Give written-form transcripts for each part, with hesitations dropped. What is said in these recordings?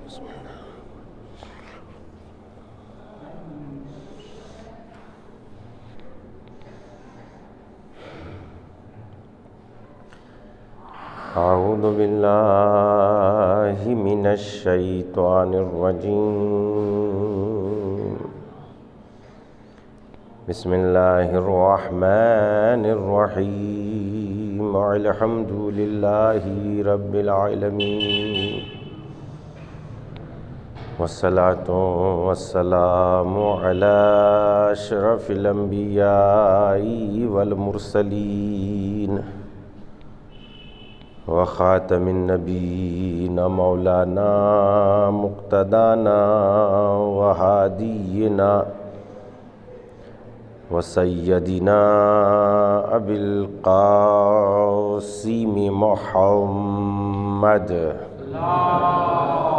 اعوذ باللہ من الشیطان الرجیم بسم اللہ الرحمن الرحیم الحمد للہ رب العالمین والصلاة والسلام علی اشرف الانبیاء والمرسلین وخاتم النبیین مولانا مقتدانا وہادینا وسیدنا ابی القاسم محمد اللہم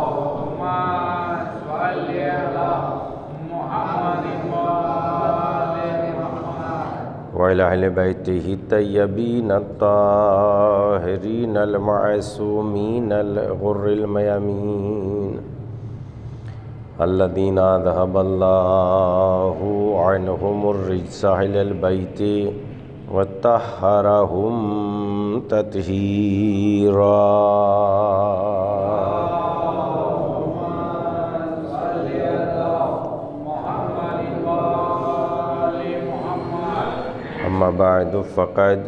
صلی علی محمد وعلی اہل بیتہ الطیبین الطاہرین المعصومین الغر المیامین الذین اذھب اللہ عنہم الرجس اہل البیت وطہرہم تطہیرا اما بعد فقد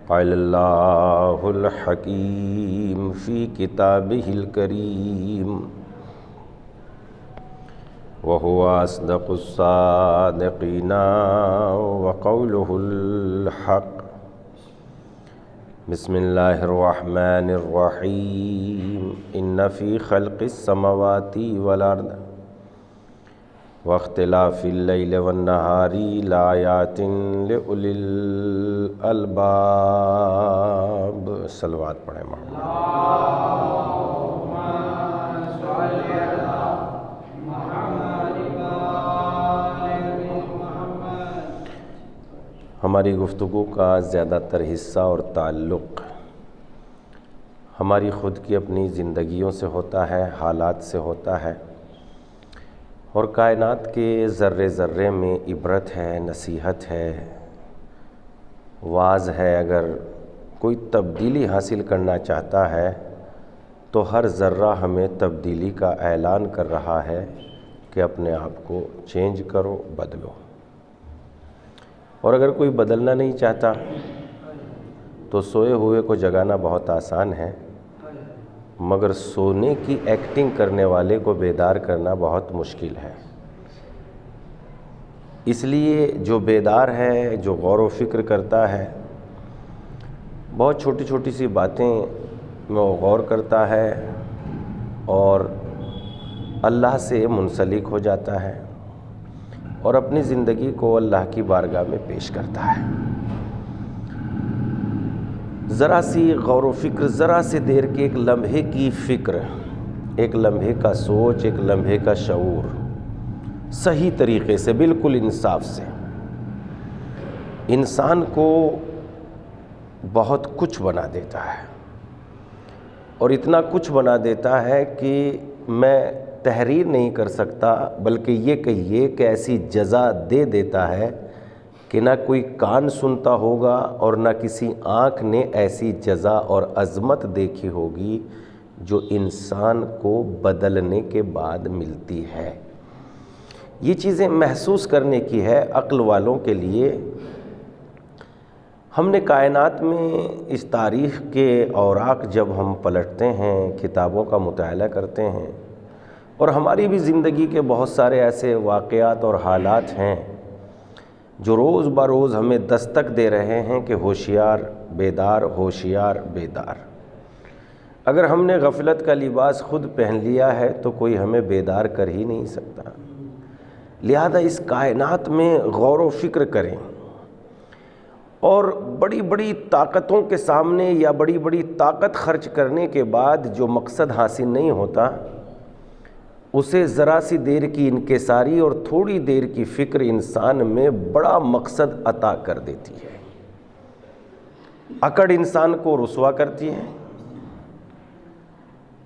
قال اللہ الحکیم فی کتابہ الکریم وہو اصدق الصادقین وقولہ الحق بسم اللہ الرحمن الرحیم ان فی خلق السماوات والارض واختلاف اللیل والنہار لآیات لأولی الالباب صلوات پڑھیں محمد ہماری گفتگو کا زیادہ تر حصہ اور تعلق ہماری خود کی اپنی زندگیوں سے ہوتا ہے، حالات سے ہوتا ہے، اور کائنات کے ذرے ذرے میں عبرت ہے، نصیحت ہے، واعظ ہے۔ اگر کوئی تبدیلی حاصل کرنا چاہتا ہے تو ہر ذرہ ہمیں تبدیلی کا اعلان کر رہا ہے کہ اپنے آپ کو چینج کرو، بدلو۔ اور اگر کوئی بدلنا نہیں چاہتا تو سوئے ہوئے کو جگانا بہت آسان ہے، مگر سونے کی ایکٹنگ کرنے والے کو بیدار کرنا بہت مشکل ہے۔ اس لیے جو بیدار ہے، جو غور و فکر کرتا ہے، بہت چھوٹی چھوٹی سی باتیں میں وہ غور کرتا ہے اور اللہ سے منسلک ہو جاتا ہے اور اپنی زندگی کو اللہ کی بارگاہ میں پیش کرتا ہے۔ ذرا سی غور و فکر، ذرا سے دیر کے ایک لمحے کی فکر، ایک لمحے کا سوچ، ایک لمحے کا شعور، صحیح طریقے سے، بالکل انصاف سے، انسان کو بہت کچھ بنا دیتا ہے، اور اتنا کچھ بنا دیتا ہے کہ میں تحریر نہیں کر سکتا، بلکہ یہ کہیے کہ ایسی جزا دے دیتا ہے کہ نہ کوئی کان سنتا ہوگا اور نہ کسی آنکھ نے ایسی جزا اور عظمت دیکھی ہوگی جو انسان کو بدلنے کے بعد ملتی ہے۔ یہ چیزیں محسوس کرنے کی ہے عقل والوں کے لیے۔ ہم نے کائنات میں اس تاریخ کے اوراق جب ہم پلٹتے ہیں، کتابوں کا مطالعہ کرتے ہیں، اور ہماری بھی زندگی کے بہت سارے ایسے واقعات اور حالات ہیں جو روز بروز ہمیں دستک دے رہے ہیں کہ ہوشیار بیدار، ہوشیار بیدار۔ اگر ہم نے غفلت کا لباس خود پہن لیا ہے تو کوئی ہمیں بیدار کر ہی نہیں سکتا۔ لہذا اس کائنات میں غور و فکر کریں، اور بڑی بڑی طاقتوں کے سامنے یا بڑی بڑی طاقت خرچ کرنے کے بعد جو مقصد حاصل نہیں ہوتا، اسے ذرا سی دیر کی انکساری اور تھوڑی دیر کی فکر انسان میں بڑا مقصد عطا کر دیتی ہے۔ اکڑ انسان کو رسوا کرتی ہے۔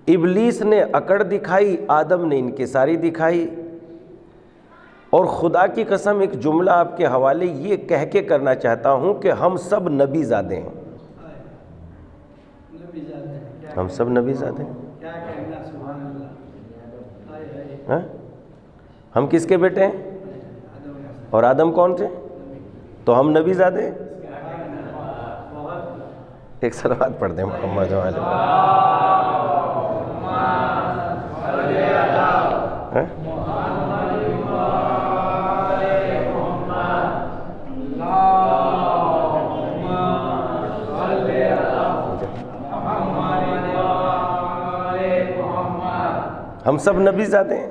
ابلیس نے اکڑ دکھائی، آدم نے انکساری دکھائی۔ اور خدا کی قسم ایک جملہ آپ کے حوالے یہ کہہ کے کرنا چاہتا ہوں کہ ہم سب نبی زادے ہیں، ہم سب نبی زادے ہیں۔ ہاں؟ ہم کس کے بیٹے ہیں؟ اور آدم کون تھے؟ تو ہم نبی زادے ہیں۔ ایک صلوات پڑھ دیں محمد علیہ۔ ہم سب نبی زادے ہیں،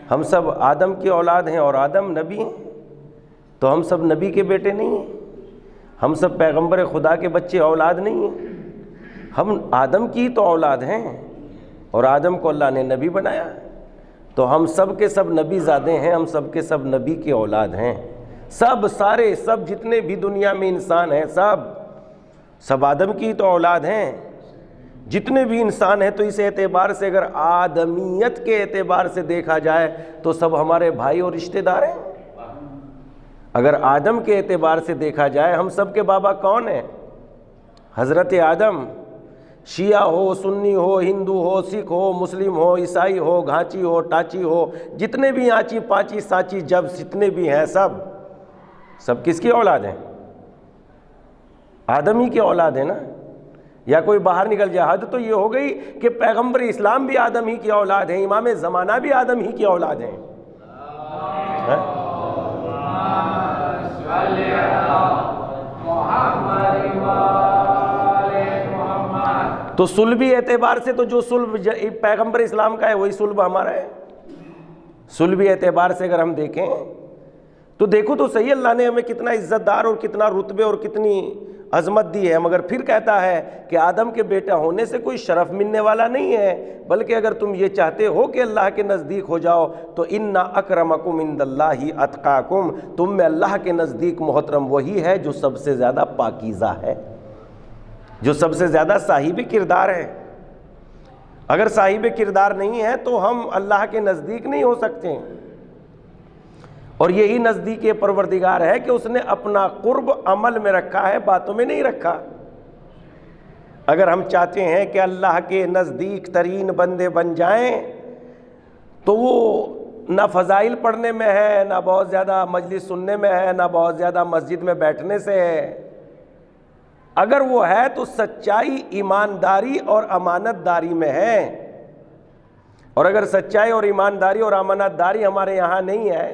ہم سب آدم کی اولاد ہیں اور آدم نبی ہیں، تو ہم سب نبی کے بیٹے نہیں ہیں، ہم سب پیغمبر خدا کے بچے اولاد نہیں ہیں، ہم آدم کی تو اولاد ہیں اور آدم کو اللہ نے نبی بنایا، تو ہم سب کے سب نبی زادے ہیں، ہم سب کے سب نبی کی اولاد ہیں، سب سارے سب جتنے بھی دنیا میں انسان ہیں سب آدم کی تو اولاد ہیں، جتنے بھی انسان ہیں۔ تو اس اعتبار سے اگر آدمیت کے اعتبار سے دیکھا جائے تو سب ہمارے بھائی اور رشتہ دار ہیں۔ اگر آدم کے اعتبار سے دیکھا جائے ہم سب کے بابا کون ہیں؟ حضرت آدم۔ شیعہ ہو، سنی ہو، ہندو ہو، سکھ ہو، مسلم ہو، عیسائی ہو، گھانچی ہو، ٹاچی ہو، جتنے بھی آنچی پانچی سانچی جب جتنے بھی ہیں سب کس کی اولاد ہیں؟ آدم ہی کی اولاد ہے نا۔ یا کوئی باہر نکل جائے، حد تو یہ ہو گئی کہ پیغمبر اسلام بھی آدم ہی کی اولاد ہیں، امام زمانہ بھی آدم ہی کی اولاد ہیں۔ تو صلبی اعتبار سے تو جو صلب پیغمبر اسلام کا ہے وہی صلب ہمارا ہے۔ صلبی اعتبار سے اگر ہم دیکھیں تو دیکھو تو صحیح، اللہ نے ہمیں کتنا عزت دار اور کتنا رتبے اور کتنی عظمت دی ہے، مگر پھر کہتا ہے کہ آدم کے بیٹا ہونے سے کوئی شرف ملنے والا نہیں ہے، بلکہ اگر تم یہ چاہتے ہو کہ اللہ کے نزدیک ہو جاؤ تو ان اکرمکم عند اللہ اتقاکم، تم میں اللہ کے نزدیک محترم وہی ہے جو سب سے زیادہ پاکیزہ ہے، جو سب سے زیادہ صاحب کردار ہے۔ اگر صاحب کردار نہیں ہے تو ہم اللہ کے نزدیک نہیں ہو سکتے، اور یہی نزدیک پروردگار ہے کہ اس نے اپنا قرب عمل میں رکھا ہے، باتوں میں نہیں رکھا۔ اگر ہم چاہتے ہیں کہ اللہ کے نزدیک ترین بندے بن جائیں تو وہ نہ فضائل پڑھنے میں ہے، نہ بہت زیادہ مجلس سننے میں ہے، نہ بہت زیادہ مسجد میں بیٹھنے سے ہے۔ اگر وہ ہے تو سچائی، ایمانداری اور امانت داری میں ہے، اور اگر سچائی اور ایمانداری اور امانت داری ہمارے یہاں نہیں ہے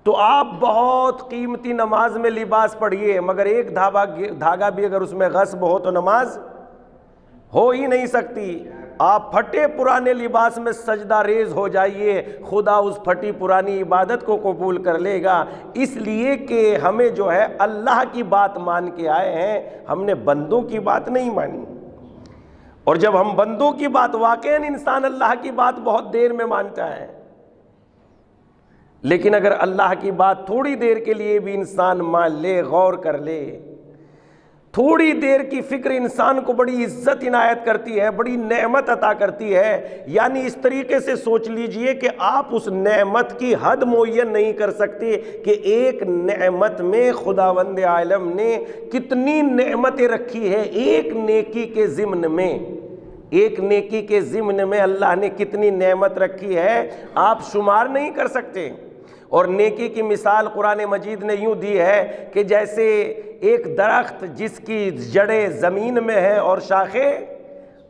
تو آپ بہت قیمتی نماز میں لباس پڑھیے، مگر ایک دھاگا بھی اگر اس میں غصب ہو تو نماز ہو ہی نہیں سکتی۔ آپ پھٹے پرانے لباس میں سجدہ ریز ہو جائیے، خدا اس پھٹی پرانی عبادت کو قبول کر لے گا، اس لیے کہ ہمیں جو ہے اللہ کی بات مان کے آئے ہیں، ہم نے بندوں کی بات نہیں مانی۔ اور جب ہم بندوں کی بات، واقعاً انسان اللہ کی بات بہت دیر میں مانتا ہے، لیکن اگر اللہ کی بات تھوڑی دیر کے لیے بھی انسان مان لے، غور کر لے، تھوڑی دیر کی فکر انسان کو بڑی عزت عنایت کرتی ہے، بڑی نعمت عطا کرتی ہے۔ یعنی اس طریقے سے سوچ لیجئے کہ آپ اس نعمت کی حد معین نہیں کر سکتے کہ ایک نعمت میں خداوند عالم نے کتنی نعمتیں رکھی ہے، ایک نیکی کے ضمن میں، ایک نیکی کے ضمن میں اللہ نے کتنی نعمت رکھی ہے آپ شمار نہیں کر سکتے۔ اور نیکی کی مثال قرآن مجید نے یوں دی ہے کہ جیسے ایک درخت جس کی جڑیں زمین میں ہیں اور شاخیں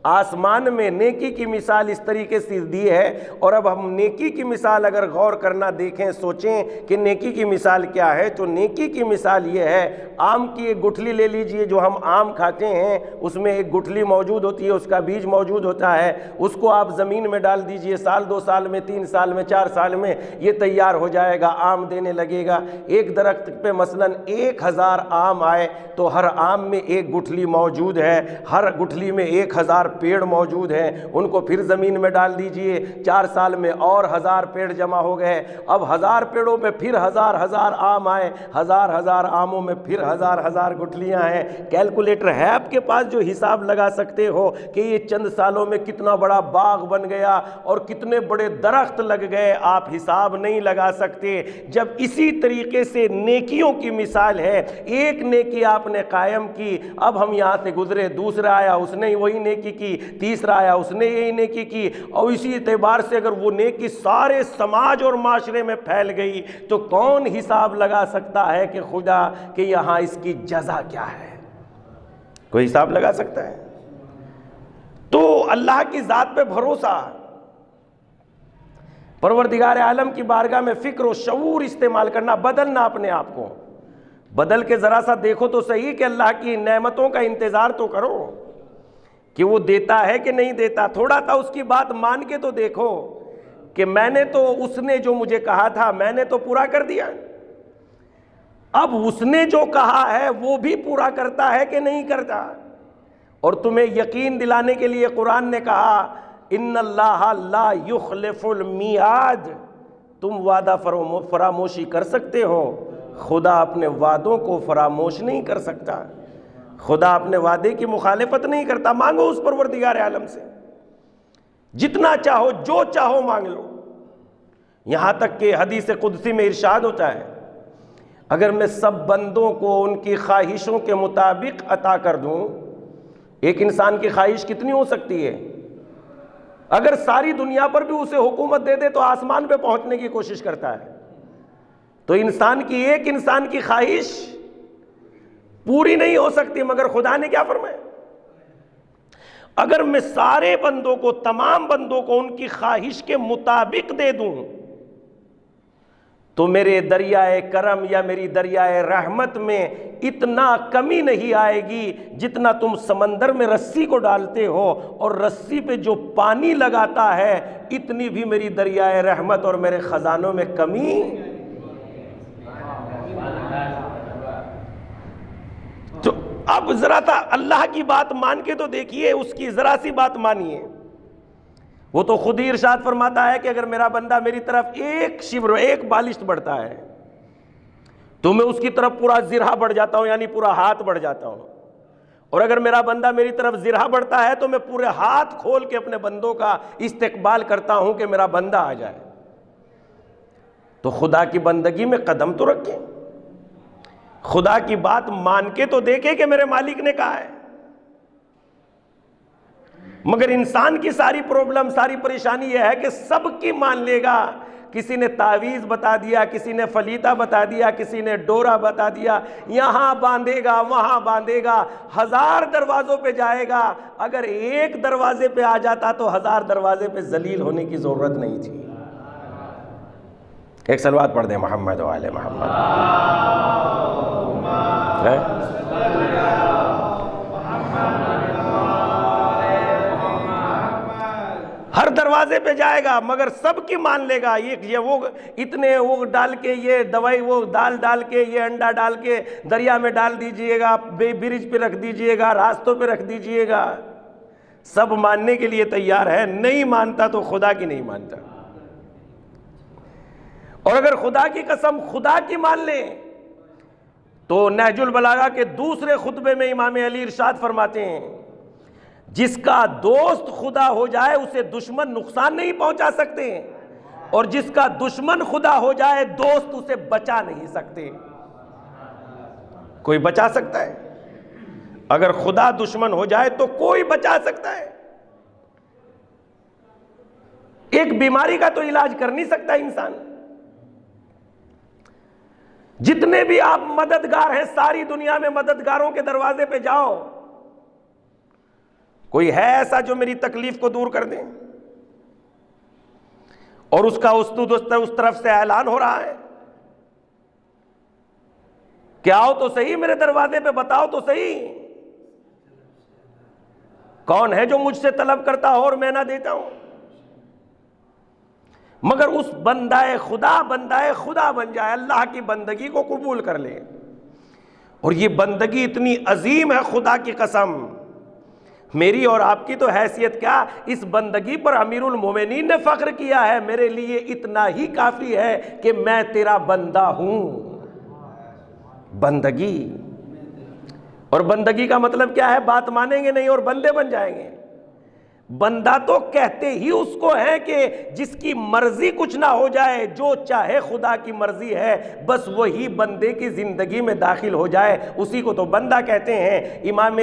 آسمان میں، نیکی کی مثال اس طریقے سے دی ہے۔ اور اب ہم نیکی کی مثال اگر غور کرنا دیکھیں، سوچیں کہ نیکی کی مثال کیا ہے، تو نیکی کی مثال یہ ہے، آم کی ایک گٹھلی لے لیجئے، جو ہم آم کھاتے ہیں اس میں ایک گٹھلی موجود ہوتی ہے، اس کا بیج موجود ہوتا ہے، اس کو آپ زمین میں ڈال دیجئے، سال 2 سال میں 3 سال میں 4 سال میں یہ تیار ہو جائے گا، آم دینے لگے گا۔ ایک درخت پہ مثلاً 1000 آم آئے تو ہر آم میں ایک گٹھلی موجود ہے، ہر گٹھلی میں 1000 پیڑ موجود ہیں ان کو پھر زمین میں ڈال دیجئے، 4 سال میں اور 1000 پیڑ جمع ہو گئے، اب 1000 پیڑوں میں پھر 1000 آم آئے، 1000 آموں میں پھر 1000 گٹھلیاں ہیں۔ کیلکولیٹر ہے آپ کے پاس جو حساب لگا سکتے ہو کہ یہ چند سالوں میں کتنا بڑا باغ بن گیا اور کتنے بڑے درخت لگ گئے؟ آپ حساب نہیں لگا سکتے۔ جب اسی طریقے سے نیکیوں کی مثال ہے، ایک نیکی آپ نے قائم کی، اب ہم یہاں سے گزرے، دوسرا آیا اس نے وہی نیکی کی، تیسرا آیا اس نے یہی نیکی کی، اور اسی اعتبار سے اگر وہ نیکی سارے سماج اور معاشرے میں پھیل گئی تو کون حساب لگا سکتا ہے کہ خدا کہ یہاں اس کی جزا کیا ہے؟ کوئی حساب لگا سکتا ہے؟ تو اللہ کی ذات پہ بھروسہ، پروردگار عالم کی بارگاہ میں فکر و شعور استعمال کرنا، بدلنا اپنے آپ کو، بدل کے ذرا سا دیکھو تو صحیح کہ اللہ کی نعمتوں کا انتظار تو کرو کہ وہ دیتا ہے کہ نہیں دیتا، تھوڑا سا اس کی بات مان کے تو دیکھو کہ میں نے تو اس نے جو مجھے کہا تھا میں نے تو پورا کر دیا، اب اس نے جو کہا ہے وہ بھی پورا کرتا ہے کہ نہیں کرتا۔ اور تمہیں یقین دلانے کے لیے قرآن نے کہا ان اللہ لا یخلف المیعاد، تم وعدہ فراموشی کر سکتے ہو، خدا اپنے وعدوں کو فراموش نہیں کر سکتا، خدا اپنے وعدے کی مخالفت نہیں کرتا۔ مانگو اس پروردگار عالم سے جتنا چاہو، جو چاہو مانگ لو، یہاں تک کہ حدیث قدسی میں ارشاد ہوتا ہے اگر میں سب بندوں کو ان کی خواہشوں کے مطابق عطا کر دوں، ایک انسان کی خواہش کتنی ہو سکتی ہے؟ اگر ساری دنیا پر بھی اسے حکومت دے دے تو آسمان پہ پہنچنے کی کوشش کرتا ہے، تو ایک انسان کی خواہش پوری نہیں ہو سکتی، مگر خدا نے کیا فرمایا؟ اگر میں سارے بندوں کو، تمام بندوں کو ان کی خواہش کے مطابق دے دوں تو میرے دریائے کرم یا میری دریائے رحمت میں اتنا کمی نہیں آئے گی جتنا تم سمندر میں رسی کو ڈالتے ہو اور رسی پہ جو پانی لگاتا ہے، اتنی بھی میری دریائے رحمت اور میرے خزانوں میں کمی۔ تو اب ذرا سا اللہ کی بات مان کے تو دیکھیے، اس کی ذرا سی بات مانیے، وہ تو خود ہی ارشاد فرماتا ہے کہ اگر میرا بندہ میری طرف ایک شبر، ایک بالشت بڑھتا ہے تو میں اس کی طرف پورا زرہ بڑھ جاتا ہوں، یعنی پورا ہاتھ بڑھ جاتا ہوں، اور اگر میرا بندہ میری طرف زرہ بڑھتا ہے تو میں پورے ہاتھ کھول کے اپنے بندوں کا استقبال کرتا ہوں کہ میرا بندہ آ جائے۔ تو خدا کی بندگی میں قدم تو رکھیں، خدا کی بات مان کے تو دیکھیں کہ میرے مالک نے کہا ہے۔ مگر انسان کی ساری پرابلم، ساری پریشانی یہ ہے کہ سب کی مان لے گا، کسی نے تعویذ بتا دیا، کسی نے فلیطہ بتا دیا، کسی نے ڈورا بتا دیا، یہاں باندھے گا وہاں باندھے گا، 1000 دروازوں پہ جائے گا، اگر ایک دروازے پہ آ جاتا تو 1000 دروازے پہ ذلیل ہونے کی ضرورت نہیں تھی۔ ایک صلوات پڑھ دیں محمد و آل محمد۔ ہر دروازے پہ جائے گا مگر سب کی مان لے گا، یہ وہ اتنے وہ ڈال کے، یہ دوائی وہ دال ڈال کے، یہ انڈا ڈال کے دریا میں ڈال دیجئے گا، برج پہ رکھ دیجئے گا، راستوں پہ رکھ دیجئے گا، سب ماننے کے لیے تیار ہے، نہیں مانتا تو خدا کی نہیں مانتا۔ اور اگر خدا کی قسم خدا کی مان لیں تو نہج البلاغہ کے دوسرے خطبے میں امام علی ارشاد فرماتے ہیں جس کا دوست خدا ہو جائے اسے دشمن نقصان نہیں پہنچا سکتے، اور جس کا دشمن خدا ہو جائے دوست اسے بچا نہیں سکتے۔ کوئی بچا سکتا ہے؟ اگر خدا دشمن ہو جائے تو کوئی بچا سکتا ہے؟ ایک بیماری کا تو علاج کر نہیں سکتا انسان۔ جتنے بھی آپ مددگار ہیں، ساری دنیا میں مددگاروں کے دروازے پہ جاؤ، کوئی ہے ایسا جو میری تکلیف کو دور کر دیں؟ اور اس کا اس طرف سے اعلان ہو رہا ہے کہ آؤ تو صحیح میرے دروازے پہ، بتاؤ تو صحیح کون ہے جو مجھ سے طلب کرتا ہو اور میں نہ دیتا ہوں۔ مگر اس بندہ خدا بن جائے، اللہ کی بندگی کو قبول کر لے، اور یہ بندگی اتنی عظیم ہے خدا کی قسم، میری اور آپ کی تو حیثیت کیا، اس بندگی پر امیر المومنین نے فخر کیا ہے، میرے لیے اتنا ہی کافی ہے کہ میں تیرا بندہ ہوں۔ بندگی، اور بندگی کا مطلب کیا ہے؟ بات مانیں گے نہیں اور بندے بن جائیں گے۔ بندہ تو کہتے ہی اس کو ہے کہ جس کی مرضی کچھ نہ ہو جائے، جو چاہے خدا کی مرضی ہے، بس وہی بندے کی زندگی میں داخل ہو جائے، اسی کو تو بندہ کہتے ہیں۔ امام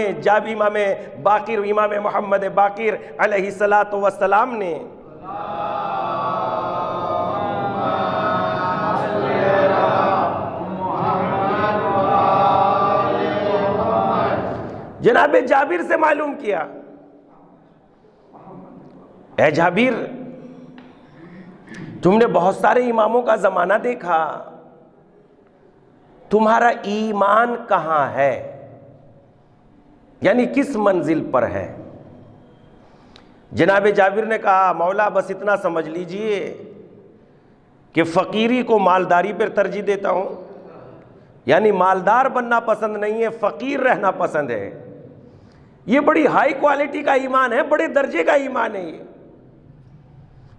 باقر، امام محمد باقر علیہ السلام نے جناب جابر سے معلوم کیا، اے جابر، تم نے بہت سارے اماموں کا زمانہ دیکھا، تمہارا ایمان کہاں ہے؟ یعنی کس منزل پر ہے؟ جناب جابر نے کہا مولا بس اتنا سمجھ لیجئے کہ فقیری کو مالداری پر ترجیح دیتا ہوں، یعنی مالدار بننا پسند نہیں ہے، فقیر رہنا پسند ہے۔ یہ بڑی ہائی کوالٹی کا ایمان ہے، بڑے درجے کا ایمان ہے یہ۔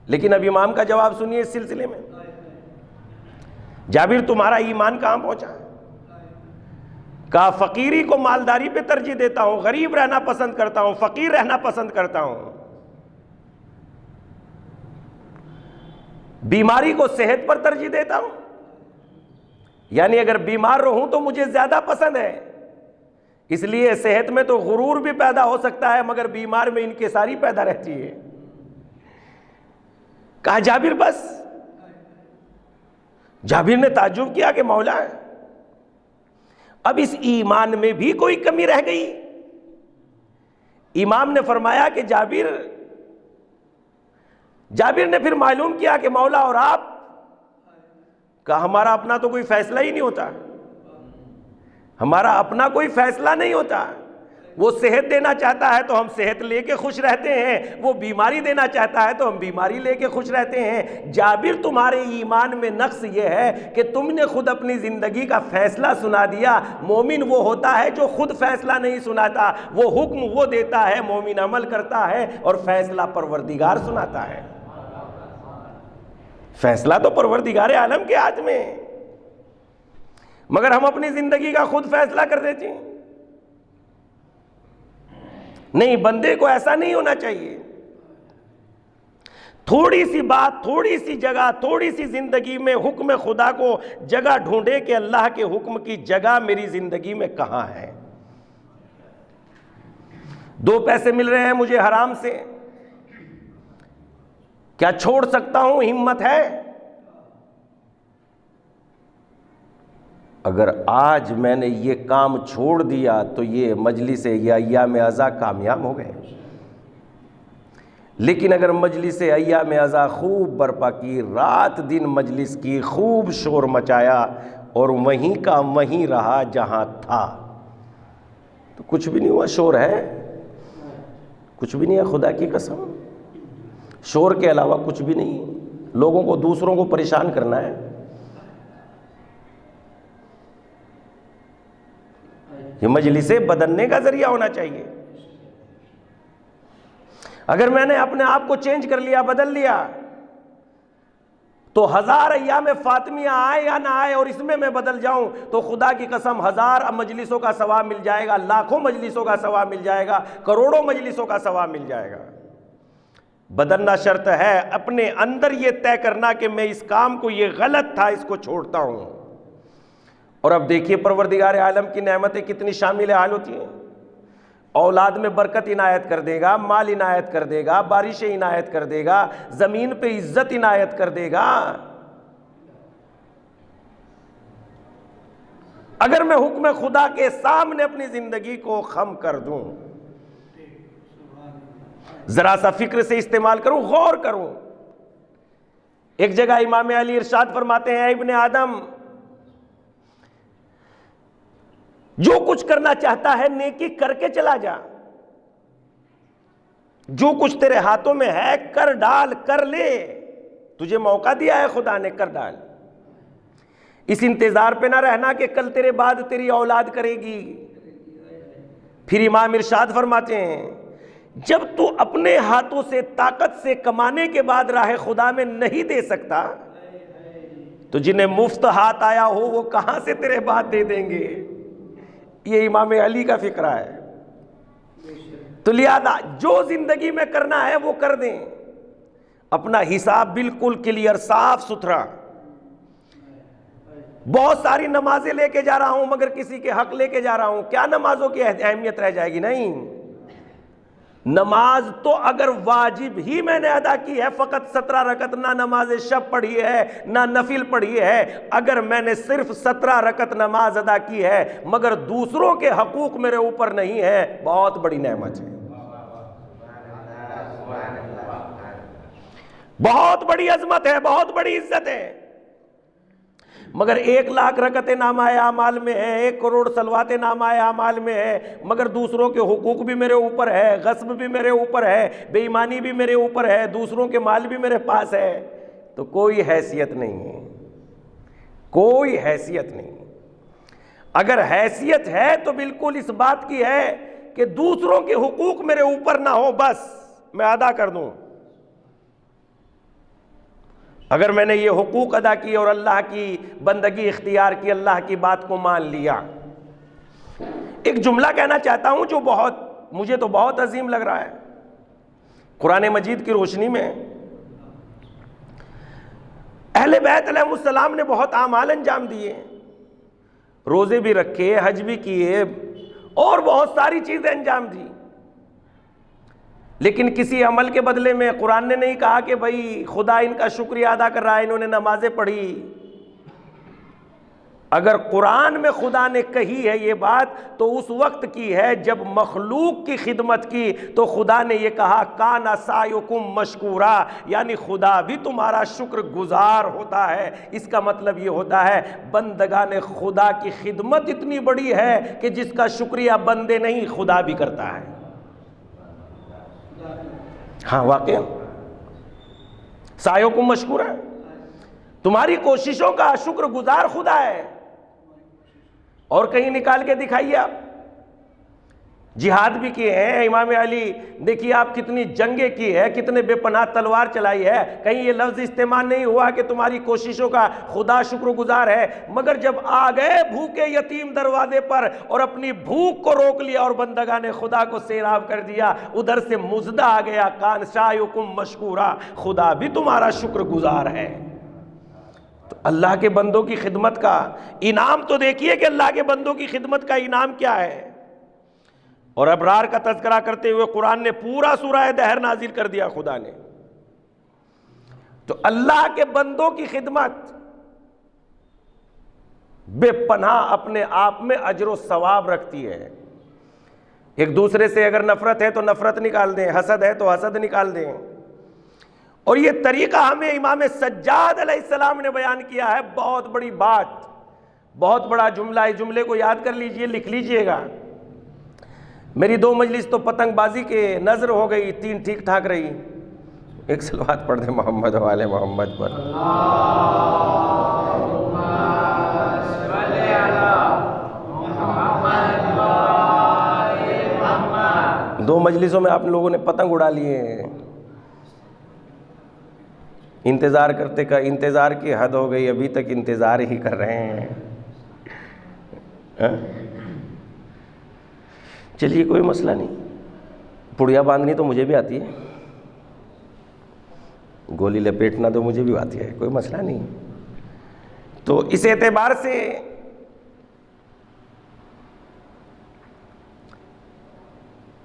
لیکن اب امام کا جواب سنیے اس سلسلے میں۔ جابر تمہارا ایمان کہاں پہنچا؟ کہا فقیری کو مالداری پہ ترجیح دیتا ہوں، غریب رہنا پسند کرتا ہوں، فقیر رہنا پسند کرتا ہوں، بیماری کو صحت پر ترجیح دیتا ہوں، یعنی اگر بیمار رہوں تو مجھے زیادہ پسند ہے، اس لیے صحت میں تو غرور بھی پیدا ہو سکتا ہے مگر بیمار میں انکساری پیدا رہتی ہے۔ کہا جابر بس؟ جابر نے تعجب کیا کہ مولا اب اس ایمان میں بھی کوئی کمی رہ گئی؟ امام نے فرمایا کہ جابر نے پھر معلوم کیا کہ مولا اور آپ؟ کہا ہمارا اپنا تو کوئی فیصلہ ہی نہیں ہوتا، ہمارا اپنا کوئی فیصلہ نہیں ہوتا۔ وہ صحت دینا چاہتا ہے تو ہم صحت لے کے خوش رہتے ہیں، وہ بیماری دینا چاہتا ہے تو ہم بیماری لے کے خوش رہتے ہیں۔ جابر تمہارے ایمان میں نقص یہ ہے کہ تم نے خود اپنی زندگی کا فیصلہ سنا دیا۔ مومن وہ ہوتا ہے جو خود فیصلہ نہیں سناتا، وہ حکم وہ دیتا ہے، مومن عمل کرتا ہے اور فیصلہ پروردگار سناتا ہے۔ فیصلہ تو پروردگار عالم کے ہاتھ میں، مگر ہم اپنی زندگی کا خود فیصلہ کر دیتے ہیں۔ نہیں، بندے کو ایسا نہیں ہونا چاہیے۔ تھوڑی سی بات، تھوڑی سی جگہ، تھوڑی سی زندگی میں حکم خدا کو جگہ ڈھونڈے کہ اللہ کے حکم کی جگہ میری زندگی میں کہاں ہے۔ 2 پیسے مل رہے ہیں مجھے حرام سے، کیا چھوڑ سکتا ہوں؟ ہمت ہے؟ اگر آج میں نے یہ کام چھوڑ دیا تو یہ مجلس یا ایام عزا کامیاب ہو گئے، لیکن اگر مجلس ایام عزا خوب برپا کی، رات دن مجلس کی، خوب شور مچایا اور وہیں کا وہیں رہا جہاں تھا، تو کچھ بھی نہیں ہوا۔ شور ہے؟ کچھ بھی نہیں ہے، خدا کی قسم شور کے علاوہ کچھ بھی نہیں۔ لوگوں کو، دوسروں کو پریشان کرنا ہے۔ یہ مجلسیں بدلنے کا ذریعہ ہونا چاہیے۔ اگر میں نے اپنے آپ کو چینج کر لیا، بدل لیا، تو 1000 ایام فاطمیہ آئے یا نہ آئے اور اس میں بدل جاؤں تو خدا کی قسم 1000 مجلسوں کا ثواب مل جائے گا، لاکھوں مجلسوں کا ثواب مل جائے گا، کروڑوں مجلسوں کا ثواب مل جائے گا۔ بدلنا شرط ہے، اپنے اندر یہ طے کرنا کہ میں اس کام کو، یہ غلط تھا، اس کو چھوڑتا ہوں۔ اور اب دیکھیے پروردگار عالم کی نعمتیں کتنی شامل حال ہوتی ہیں۔ اولاد میں برکت عنایت کر دے گا، مال عنایت کر دے گا، بارشیں عنایت کر دے گا، زمین پہ عزت عنایت کر دے گا۔ اگر میں حکم خدا کے سامنے اپنی زندگی کو خم کر دوں، ذرا سا فکر سے استعمال کروں، غور کروں۔ ایک جگہ امام علی ارشاد فرماتے ہیں، اے ابن آدم، جو کچھ کرنا چاہتا ہے نیکی کر کے چلا جا، جو کچھ تیرے ہاتھوں میں ہے کر ڈال، کر لے، تجھے موقع دیا ہے خدا نے، کر ڈال۔ اس انتظار پہ نہ رہنا کہ کل تیرے بعد تیری اولاد کرے گی۔ پھر امام ارشاد فرماتے ہیں جب تو اپنے ہاتھوں سے طاقت سے کمانے کے بعد راہ خدا میں نہیں دے سکتا تو جنہیں مفت ہاتھ آیا ہو وہ کہاں سے تیرے بات دے دیں گے؟ یہ امام علی کا فقرہ ہے۔ تو لہذا جو زندگی میں کرنا ہے وہ کر دیں، اپنا حساب بالکل کلیئر، صاف ستھرا۔ بہت ساری نمازیں لے کے جا رہا ہوں مگر کسی کے حق لے کے جا رہا ہوں، کیا نمازوں کی اہمیت رہ جائے گی؟ نہیں، نماز تو اگر واجب ہی میں نے ادا کی ہے، فقط 17 رکعت، نہ نماز شب پڑھی ہے نہ نفل پڑھی ہے، اگر میں نے صرف 17 رکعت نماز ادا کی ہے مگر دوسروں کے حقوق میرے اوپر نہیں ہے، بہت بڑی نعمت ہے، بہت بڑی عظمت ہے، بہت بڑی عزت ہے۔ مگر 1,00,000 رکعتیں نامہ اعمال میں ہے، 1 کروڑ صلوات نامہ اعمال میں ہے، مگر دوسروں کے حقوق بھی میرے اوپر ہے، غصب بھی میرے اوپر ہے، بے ایمانی بھی میرے اوپر ہے، دوسروں کے مال بھی میرے پاس ہے، تو کوئی حیثیت نہیں ہے، کوئی حیثیت نہیں۔ اگر حیثیت ہے تو بالکل اس بات کی ہے کہ دوسروں کے حقوق میرے اوپر نہ ہو، بس میں ادا کر دوں۔ اگر میں نے یہ حقوق ادا کی اور اللہ کی بندگی اختیار کی، اللہ کی بات کو مان لیا۔ ایک جملہ کہنا چاہتا ہوں جو مجھے تو بہت عظیم لگ رہا ہے۔ قرآن مجید کی روشنی میں اہل بیت علیہ السلام نے بہت اعمال انجام دیے، روزے بھی رکھے، حج بھی کیے اور بہت ساری چیزیں انجام دی، لیکن کسی عمل کے بدلے میں قرآن نے نہیں کہا کہ بھائی خدا ان کا شکریہ ادا کر رہا ہے، انہوں نے نمازیں پڑھی۔ اگر قرآن میں خدا نے کہی ہے یہ بات تو اس وقت کی ہے جب مخلوق کی خدمت کی، تو خدا نے یہ کہا کان سعیکم مشکورا، یعنی خدا بھی تمہارا شکر گزار ہوتا ہے۔ اس کا مطلب یہ ہوتا ہے بندگان خدا کی خدمت اتنی بڑی ہے کہ جس کا شکریہ بندے نہیں خدا بھی کرتا ہے۔ ہاں واقعی سعیکم مشکورا، تمہاری کوششوں کا شکر گزار خدا ہے۔ اور کہیں نکال کے دکھائیے آپ، جہاد بھی کیے ہیں امام علی، دیکھیے آپ کتنی جنگیں کی ہے، کتنے بے پناہ تلوار چلائی ہے، کہیں یہ لفظ استعمال نہیں ہوا کہ تمہاری کوششوں کا خدا شکر گزار ہے۔ مگر جب آ گئے بھوکے یتیم دروازے پر اور اپنی بھوک کو روک لیا اور بندگان خدا کو سیراب کر دیا، ادھر سے مزدہ آ گیا کان سعیکم مشکورا، خدا بھی تمہارا شکر گزار ہے۔ تو اللہ کے بندوں کی خدمت کا انعام تو دیکھیے کہ اللہ کے بندوں کی خدمت کا انعام کیا ہے۔ اور ابرار کا تذکرہ کرتے ہوئے قرآن نے پورا سورہ دہر نازل کر دیا خدا نے۔ تو اللہ کے بندوں کی خدمت بے پناہ اپنے آپ میں اجر و ثواب رکھتی ہے۔ ایک دوسرے سے اگر نفرت ہے تو نفرت نکال دیں، حسد ہے تو حسد نکال دیں۔ اور یہ طریقہ ہمیں امام سجاد علیہ السلام نے بیان کیا ہے، بہت بڑی بات، بہت بڑا جملہ۔ اس جملے کو یاد کر لیجئے، لکھ لیجئے گا۔ میری 2 مجلس تو پتنگ بازی کے نظر ہو گئی، 3 ٹھیک ٹھاک رہی۔ ایک صلوات پڑھ دیں محمد والے محمد پر۔ 2 مجلسوں میں آپ لوگوں نے پتنگ اڑا لیے ہیں، انتظار کرتے کا انتظار کی حد ہو گئی، ابھی تک انتظار ہی کر رہے ہیں۔ چلیے کوئی مسئلہ نہیں، پڑیا باندھنی تو مجھے بھی آتی ہے، گولی لپیٹنا تو مجھے بھی آتی ہے، کوئی مسئلہ نہیں۔ تو اس اعتبار سے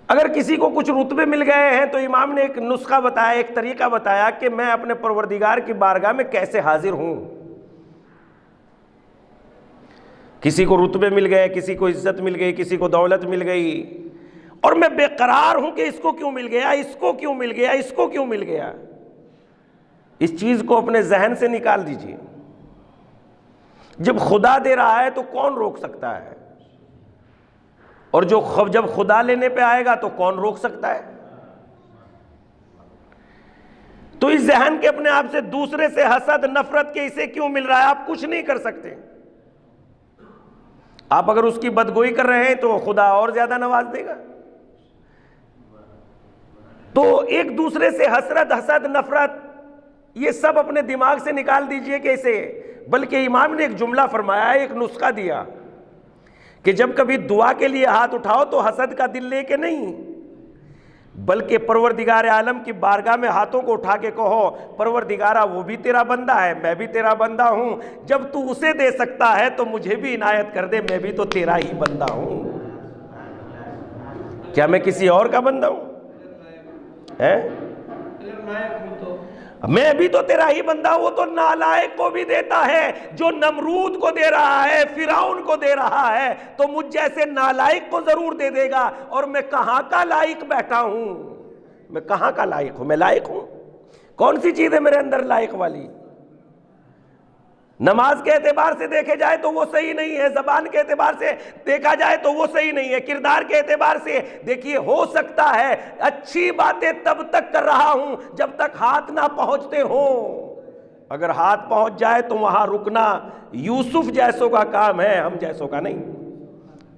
اگر کسی کو کچھ رتبے مل گئے ہیں تو امام نے ایک نسخہ بتایا، ایک طریقہ بتایا کہ میں اپنے پروردگار کی بارگاہ میں کیسے حاضر ہوں۔ کسی کو رتبے مل گئے، کسی کو عزت مل گئی، کسی کو دولت مل گئی، اور میں بے قرار ہوں کہ اس کو کیوں مل گیا، اس کو کیوں مل گیا، اس کو کیوں مل گیا۔ اس چیز کو اپنے ذہن سے نکال دیجئے۔ جب خدا دے رہا ہے تو کون روک سکتا ہے، اور جب خدا لینے پہ آئے گا تو کون روک سکتا ہے۔ تو اس ذہن کے اپنے آپ سے دوسرے سے حسد نفرت کے اسے کیوں مل رہا ہے، آپ کچھ نہیں کر سکتے۔ آپ اگر اس کی بدگوئی کر رہے ہیں تو خدا اور زیادہ نواز دے گا۔ تو ایک دوسرے سے حسرت، حسد، نفرت، یہ سب اپنے دماغ سے نکال دیجئے کیسے. بلکہ امام نے ایک جملہ فرمایا، ایک نسخہ دیا کہ جب کبھی دعا کے لیے ہاتھ اٹھاؤ تو حسد کا دل لے کے نہیں، بلکہ پروردگار عالم کی بارگاہ میں ہاتھوں کو اٹھا کے کہو پروردگارہ وہ بھی تیرا بندہ ہے، میں بھی تیرا بندہ ہوں، جب تو اسے دے سکتا ہے تو مجھے بھی عنایت کر دے، میں بھی تو تیرا ہی بندہ ہوں. کیا میں کسی اور کا بندہ ہوں؟ میں بھی تو تیرا ہی بندہ ہوں. وہ تو نالائق کو بھی دیتا ہے، جو نمرود کو دے رہا ہے، فرعون کو دے رہا ہے، تو مجھ جیسے نالائق کو ضرور دے دے گا. اور میں کہاں کا لائق بیٹھا ہوں؟ میں کہاں کا لائق ہوں؟ میں لائق ہوں؟ کون سی چیز ہے میرے اندر لائق والی؟ نماز کے اعتبار سے دیکھے جائے تو وہ صحیح نہیں ہے، زبان کے اعتبار سے دیکھا جائے تو وہ صحیح نہیں ہے، کردار کے اعتبار سے دیکھیے ہو سکتا ہے اچھی باتیں تب تک کر رہا ہوں جب تک ہاتھ نہ پہنچتے ہوں. اگر ہاتھ پہنچ جائے تو وہاں رکنا یوسف جیسوں کا کام ہے، ہم جیسوں کا نہیں.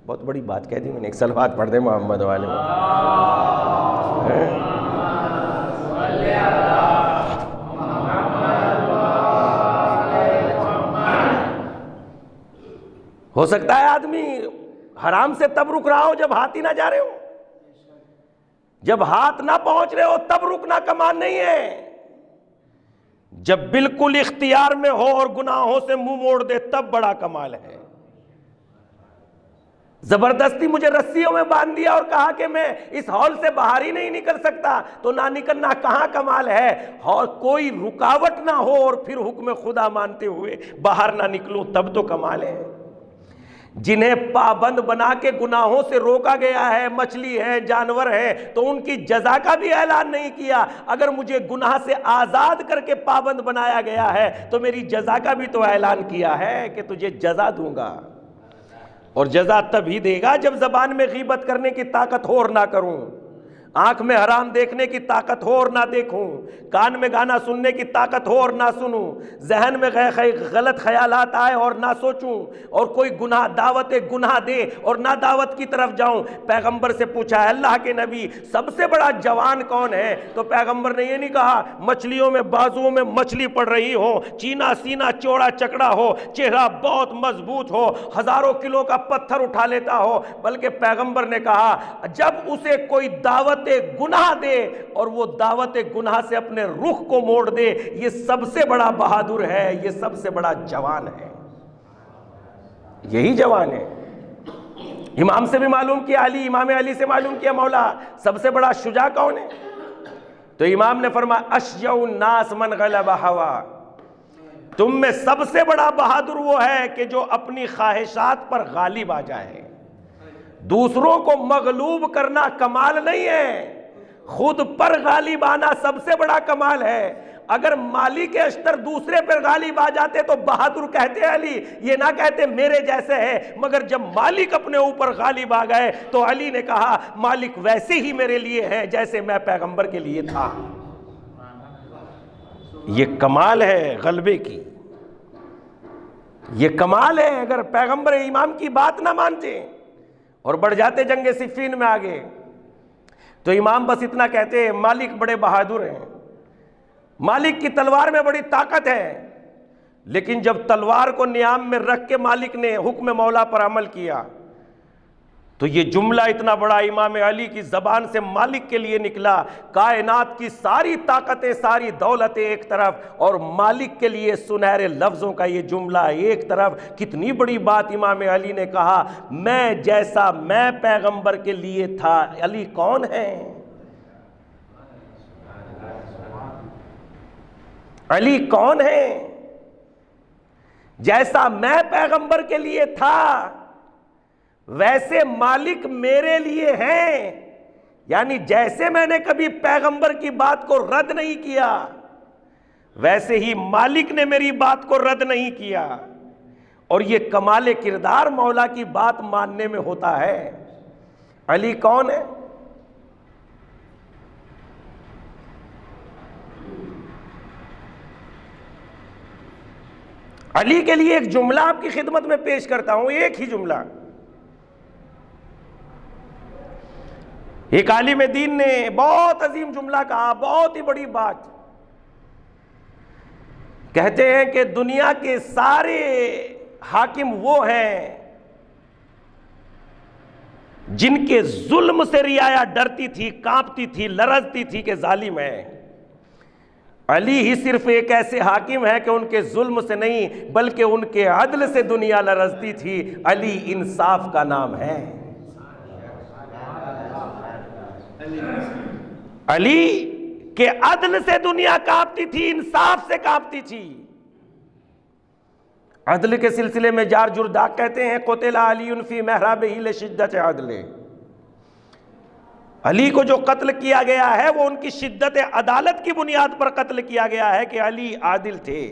بہت بڑی بات کہہ دی میں نے. ایک صلوات پڑھ دیں محمد والے. ہو سکتا ہے آدمی حرام سے تب رک رہا ہو جب ہاتھ ہی نہ جا رہے ہو. جب ہاتھ نہ پہنچ رہے ہو تب رکنا کمال نہیں ہے. جب بالکل اختیار میں ہو اور گناہوں سے منہ موڑ دے تب بڑا کمال ہے. زبردستی مجھے رسیوں میں باندھ دیا اور کہا کہ میں اس ہال سے باہر ہی نہیں نکل سکتا تو نہ نکلنا کہاں کمال ہے. اور کوئی رکاوٹ نہ ہو اور پھر حکم خدا مانتے ہوئے باہر نہ نکلوں تب تو کمال ہے. جنہیں پابند بنا کے گناہوں سے روکا گیا ہے، مچھلی ہے، جانور ہے، تو ان کی جزا کا بھی اعلان نہیں کیا. اگر مجھے گناہ سے آزاد کر کے پابند بنایا گیا ہے تو میری جزا کا بھی تو اعلان کیا ہے کہ تجھے جزا دوں گا. اور جزا تب ہی دے گا جب زبان میں غیبت کرنے کی طاقت ہو اور نہ کروں، آنکھ میں حرام دیکھنے کی طاقت ہو اور نہ دیکھوں، کان میں گانا سننے کی طاقت ہو اور نہ سنوں، ذہن میں غلط خیالات آئے اور نہ سوچوں، اور کوئی گناہ دعوت گناہ دے اور نہ دعوت کی طرف جاؤں. پیغمبر سے پوچھا ہے اللہ کے نبی سب سے بڑا جوان کون ہے؟ تو پیغمبر نے یہ نہیں کہا مچھلیوں میں بازوؤں میں مچھلی پڑ رہی ہو، چینا سینہ چوڑا چکڑا ہو، چہرہ بہت مضبوط ہو، ہزاروں کلو کا پتھر اٹھا لیتا ہو، بلکہ پیغمبر نے کہا جب اسے کوئی دعوت گناہ دے اور وہ دعوت گناہ سے اپنے رخ کو موڑ دے، یہ سب سے بڑا بہادر ہے، یہ سب سے بڑا جوان ہے. یہی جوان ہے. امام سے بھی معلوم کیا علی، امام علی سے معلوم کیا مولا سب سے بڑا شجاع کون ہے؟ تو امام نے فرمایا اشجع الناس من غلب ہوا، تم میں سب سے بڑا بہادر وہ ہے کہ جو اپنی خواہشات پر غالب آ جائے. دوسروں کو مغلوب کرنا کمال نہیں ہے، خود پر غالب آنا سب سے بڑا کمال ہے. اگر مالک اشتر دوسرے پر غالب آ جاتے تو بہادر کہتے علی، یہ نہ کہتے میرے جیسے ہے. مگر جب مالک اپنے اوپر غالب آ گئے تو علی نے کہا مالک ویسے ہی میرے لیے ہیں جیسے میں پیغمبر کے لیے تھا. یہ کمال ہے غلبے کی، یہ کمال ہے. اگر پیغمبر امام کی بات نہ مانتے اور بڑھ جاتے جنگ صفین میں آگے تو امام بس اتنا کہتے ہیں مالک بڑے بہادر ہیں، مالک کی تلوار میں بڑی طاقت ہے. لیکن جب تلوار کو نیام میں رکھ کے مالک نے حکم مولا پر عمل کیا تو یہ جملہ اتنا بڑا امام علی کی زبان سے مالک کے لیے نکلا. کائنات کی ساری طاقتیں، ساری دولتیں ایک طرف اور مالک کے لیے سنہرے لفظوں کا یہ جملہ ایک طرف. کتنی بڑی بات امام علی نے کہا، میں جیسا میں پیغمبر کے لیے تھا. علی کون ہے؟ علی کون ہے؟ جیسا میں پیغمبر کے لیے تھا ویسے مالک میرے لیے ہیں. یعنی جیسے میں نے کبھی پیغمبر کی بات کو رد نہیں کیا ویسے ہی مالک نے میری بات کو رد نہیں کیا. اور یہ کمال کردار مولا کی بات ماننے میں ہوتا ہے. علی کون ہے؟ علی کے لیے ایک جملہ آپ کی خدمت میں پیش کرتا ہوں، ایک ہی جملہ. ایک عالم دین نے بہت عظیم جملہ کہا، بہت ہی بڑی بات. کہتے ہیں کہ دنیا کے سارے حاکم وہ ہیں جن کے ظلم سے رعایا ڈرتی تھی، کانپتی تھی، لرزتی تھی کہ ظالم ہے. علی ہی صرف ایک ایسے حاکم ہے کہ ان کے ظلم سے نہیں بلکہ ان کے عدل سے دنیا لرزتی تھی. علی انصاف کا نام ہے. علی کے عدل سے دنیا کانپتی تھی، انصاف سے کانپتی تھی. عدل کے سلسلے میں جار جرداق کہتے ہیں قتل علی فی محرابہ لشدت عدل. علی کو جو قتل کیا گیا ہے وہ ان کی شدت عدالت کی بنیاد پر قتل کیا گیا ہے کہ علی عادل تھے.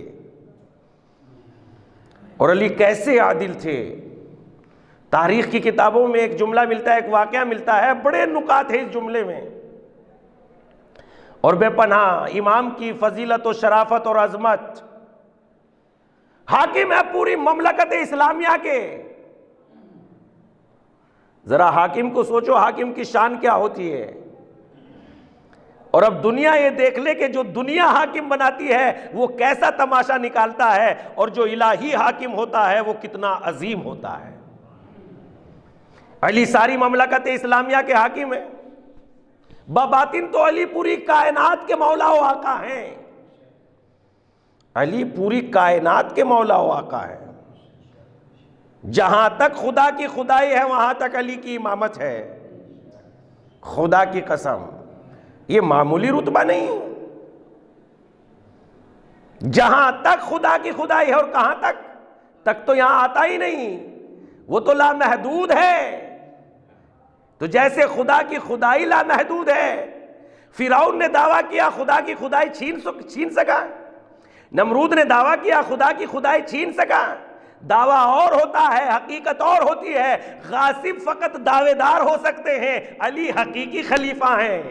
اور علی کیسے عادل تھے؟ تاریخ کی کتابوں میں ایک جملہ ملتا ہے، ایک واقعہ ملتا ہے، بڑے نکات ہیں اس جملے میں اور بے پناہ. امام کی فضیلت و شرافت اور عظمت. حاکم ہے پوری مملکت اسلامیہ کے. ذرا حاکم کو سوچو، حاکم کی شان کیا ہوتی ہے. اور اب دنیا یہ دیکھ لے کہ جو دنیا حاکم بناتی ہے وہ کیسا تماشا نکالتا ہے، اور جو الہی حاکم ہوتا ہے وہ کتنا عظیم ہوتا ہے. علی ساری مملکت اسلامیہ کے حاکم ہیں. بباطن تو علی پوری کائنات کے مولا و آقا ہیں. علی پوری کائنات کے مولا و آقا ہے. جہاں تک خدا کی خدائی ہے وہاں تک علی کی امامت ہے. خدا کی قسم یہ معمولی رتبہ نہیں. جہاں تک خدا کی خدائی ہے، اور کہاں تک تو یہاں آتا ہی نہیں، وہ تو لامحدود ہے. تو جیسے خدا کی خدائی لامحدود ہے، فرعون نے دعویٰ کیا خدا کی خدائی چھین سکا، نمرود نے دعویٰ کیا خدا کی خدائی چھین سکا. دعویٰ اور ہوتا ہے، حقیقت اور ہوتی ہے. غاصب فقط دعوے دار ہو سکتے ہیں، علی حقیقی خلیفہ ہیں.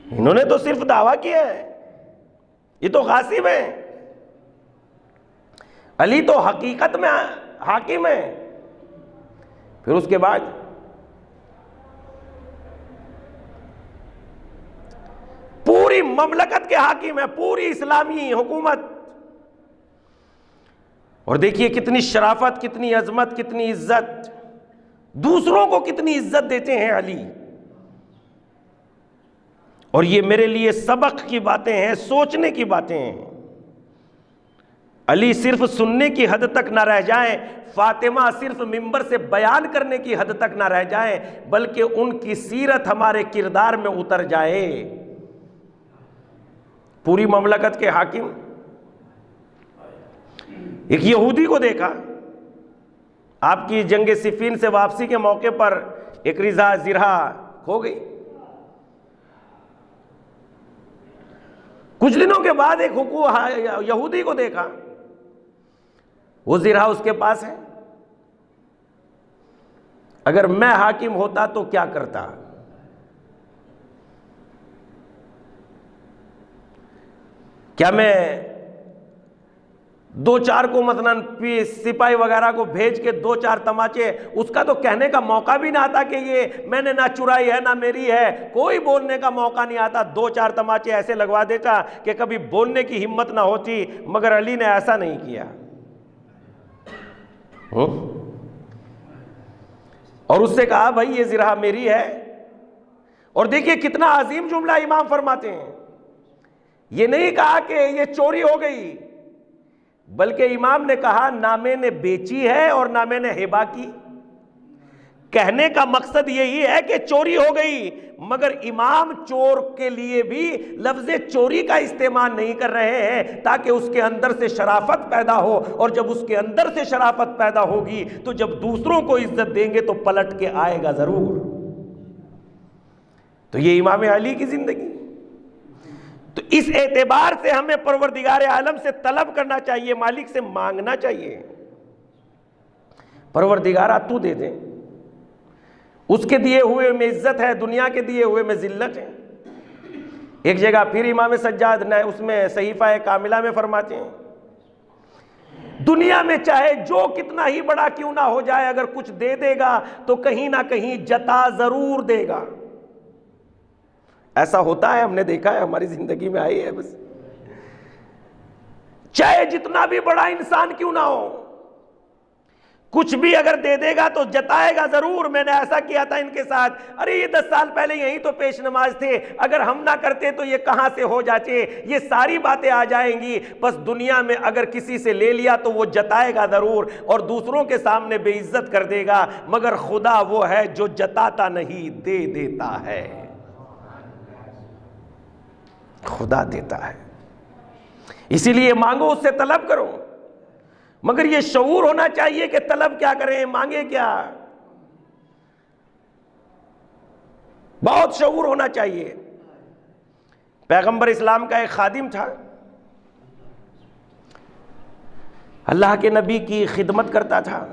انہوں نے تو صرف دعویٰ کیا ہے، یہ تو غاصب ہیں. علی تو حقیقت میں حاکم ہے. پھر اس کے بعد پوری مملکت کے حاکم ہے، پوری اسلامی حکومت. اور دیکھیے کتنی شرافت، کتنی عظمت، کتنی عزت، دوسروں کو کتنی عزت دیتے ہیں علی. اور یہ میرے لیے سبق کی باتیں ہیں، سوچنے کی باتیں ہیں. علی صرف سننے کی حد تک نہ رہ جائیں، فاطمہ صرف منبر سے بیان کرنے کی حد تک نہ رہ جائیں، بلکہ ان کی سیرت ہمارے کردار میں اتر جائے. پوری مملکت کے حاکم. ایک یہودی کو دیکھا، آپ کی جنگ صفین سے واپسی کے موقع پر ایک رضا زرہ کھو گئی. کچھ دنوں کے بعد ایک یہودی کو دیکھا، وہ زرہ اس کے پاس ہے. اگر میں حاکم ہوتا تو کیا کرتا؟ کیا میں دو چار کو مثلاً سپاہی وغیرہ کو بھیج کے دو چار تماچے، اس کا تو کہنے کا موقع بھی نہ آتا کہ یہ میں نے نہ چرائی ہے نہ میری ہے، کوئی بولنے کا موقع نہیں آتا. دو چار تماچے ایسے لگوا دیتا کہ کبھی بولنے کی ہمت نہ ہوتی. مگر علی نے ایسا نہیں کیا. اور اس سے کہا بھائی یہ زرہ میری ہے. اور دیکھیے کتنا عظیم جملہ امام فرماتے ہیں. یہ نہیں کہا کہ یہ چوری ہو گئی، بلکہ امام نے کہا نہ میں نے بیچی ہے اور نہ میں نے ہبہ کی. کہنے کا مقصد یہی ہے کہ چوری ہو گئی، مگر امام چور کے لیے بھی لفظ چوری کا استعمال نہیں کر رہے ہیں تاکہ اس کے اندر سے شرافت پیدا ہو. اور جب اس کے اندر سے شرافت پیدا ہوگی تو جب دوسروں کو عزت دیں گے تو پلٹ کے آئے گا ضرور. تو یہ امام علی کی زندگی. تو اس اعتبار سے ہمیں پروردگار عالم سے طلب کرنا چاہیے، مالک سے مانگنا چاہیے. پروردگارہ تو دے دے. اس کے دیے ہوئے میں عزت ہے، دنیا کے دیے ہوئے میں ذلت ہے. ایک جگہ پھر امام سجاد نے اس میں صحیفہ کاملہ میں فرماتے ہیں دنیا میں چاہے جو کتنا ہی بڑا کیوں نہ ہو جائے، اگر کچھ دے دے گا تو کہیں نہ کہیں جتا ضرور دے گا۔ ایسا ہوتا ہے، ہم نے دیکھا ہے، ہماری زندگی میں آئی ہے۔ بس چاہے جتنا بھی بڑا انسان کیوں نہ ہو، کچھ بھی اگر دے دے گا تو جتائے گا ضرور۔ میں نے ایسا کیا تھا ان کے ساتھ، ارے یہ 10 سال پہلے یہی تو پیش نماز تھے، اگر ہم نہ کرتے تو یہ کہاں سے ہو جاتے، یہ ساری باتیں آ جائیں گی۔ بس دنیا میں اگر کسی سے لے لیا تو وہ جتائے گا ضرور اور دوسروں کے سامنے بے عزت کر دے گا، مگر خدا وہ ہے جو جتاتا نہیں، دے دیتا ہے۔ خدا دیتا ہے، اسی لیے مانگو، اس سے طلب کرو، مگر یہ شعور ہونا چاہیے کہ طلب کیا کریں، مانگے کیا۔ بہت شعور ہونا چاہیے۔ پیغمبر اسلام کا ایک خادم تھا، اللہ کے نبی کی خدمت کرتا تھا۔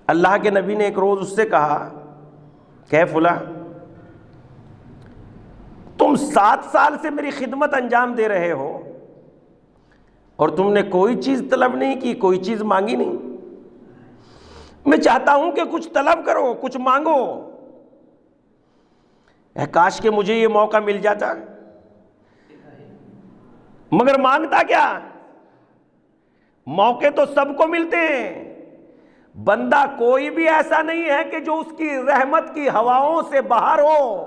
اللہ کے نبی نے ایک روز اس سے کہا کہ فلاں، تم 7 سال سے میری خدمت انجام دے رہے ہو اور تم نے کوئی چیز طلب نہیں کی، کوئی چیز مانگی نہیں، میں چاہتا ہوں کہ کچھ طلب کرو، کچھ مانگو۔ اے کاش کہ مجھے یہ موقع مل جاتا، مگر مانگتا کیا؟ موقع تو سب کو ملتے ہیں، بندہ کوئی بھی ایسا نہیں ہے کہ جو اس کی رحمت کی ہواؤں سے باہر ہو،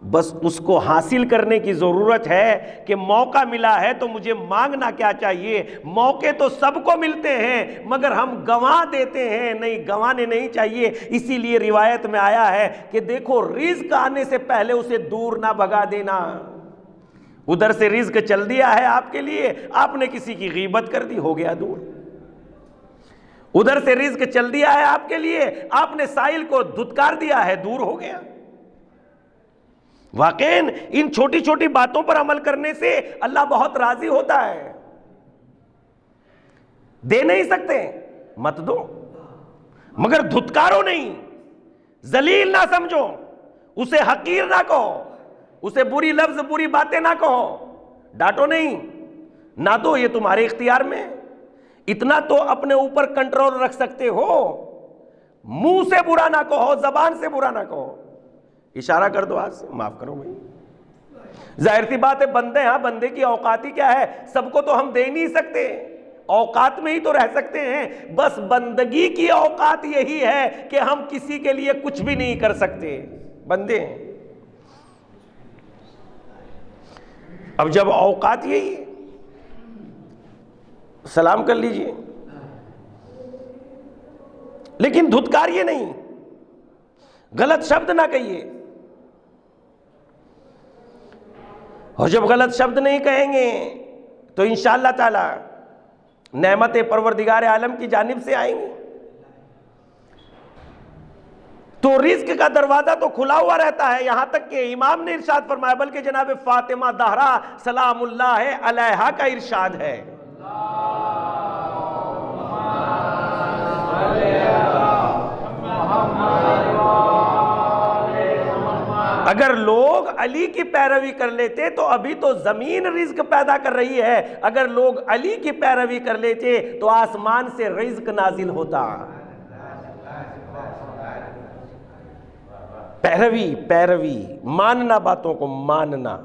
بس اس کو حاصل کرنے کی ضرورت ہے کہ موقع ملا ہے تو مجھے مانگنا کیا چاہیے۔ موقع تو سب کو ملتے ہیں مگر ہم گنوا دیتے ہیں، نہیں گنوانے نہیں چاہیے۔ اسی لیے روایت میں آیا ہے کہ دیکھو رزق آنے سے پہلے اسے دور نہ بھگا دینا۔ ادھر سے رزق چل دیا ہے آپ کے لیے، آپ نے کسی کی غیبت کر دی، ہو گیا دور۔ ادھر سے رزق چل دیا ہے آپ کے لیے، آپ نے سائل کو دھتکار دیا ہے، دور ہو گیا۔ واقعاً ان چھوٹی چھوٹی باتوں پر عمل کرنے سے اللہ بہت راضی ہوتا ہے۔ دے نہیں سکتے مت دو، مگر دھتکارو نہیں، ذلیل نہ سمجھو، اسے حقیر نہ کہو، اسے بری لفظ بری باتیں نہ کہو، ڈانٹو نہیں، نہ دو، یہ تمہارے اختیار میں۔ اتنا تو اپنے اوپر کنٹرول رکھ سکتے ہو، منہ سے برا نہ کہو، زبان سے برا نہ کہو، اشارہ کر دو ہاتھ سے، معاف کرو بھائی۔ ظاہر سی بات ہے، بندے ہاں، بندے کی اوقات ہی کیا ہے، سب کو تو ہم دے نہیں سکتے، اوقات میں ہی تو رہ سکتے ہیں۔ بس بندگی کی اوقات یہی ہے کہ ہم کسی کے لیے کچھ بھی نہیں کر سکتے، بندے ہیں۔ اب جب اوقات یہی ہے، سلام کر لیجئے، لیکن دھتکاریے نہیں، غلط شبد نہ کہیے، اور جب غلط شبد نہیں کہیں گے تو انشاءاللہ تعالی نعمت پروردگار عالم کی جانب سے آئیں گی، تو رزق کا دروازہ تو کھلا ہوا رہتا ہے۔ یہاں تک کہ امام نے ارشاد فرمایا، بلکہ جناب فاطمہ زہرا سلام اللہ علیہا کا ارشاد ہے، اگر لوگ علی کی پیروی کر لیتے تو ابھی تو زمین رزق پیدا کر رہی ہے، اگر لوگ علی کی پیروی کر لیتے تو آسمان سے رزق نازل ہوتا۔ پیروی ماننا، باتوں کو ماننا،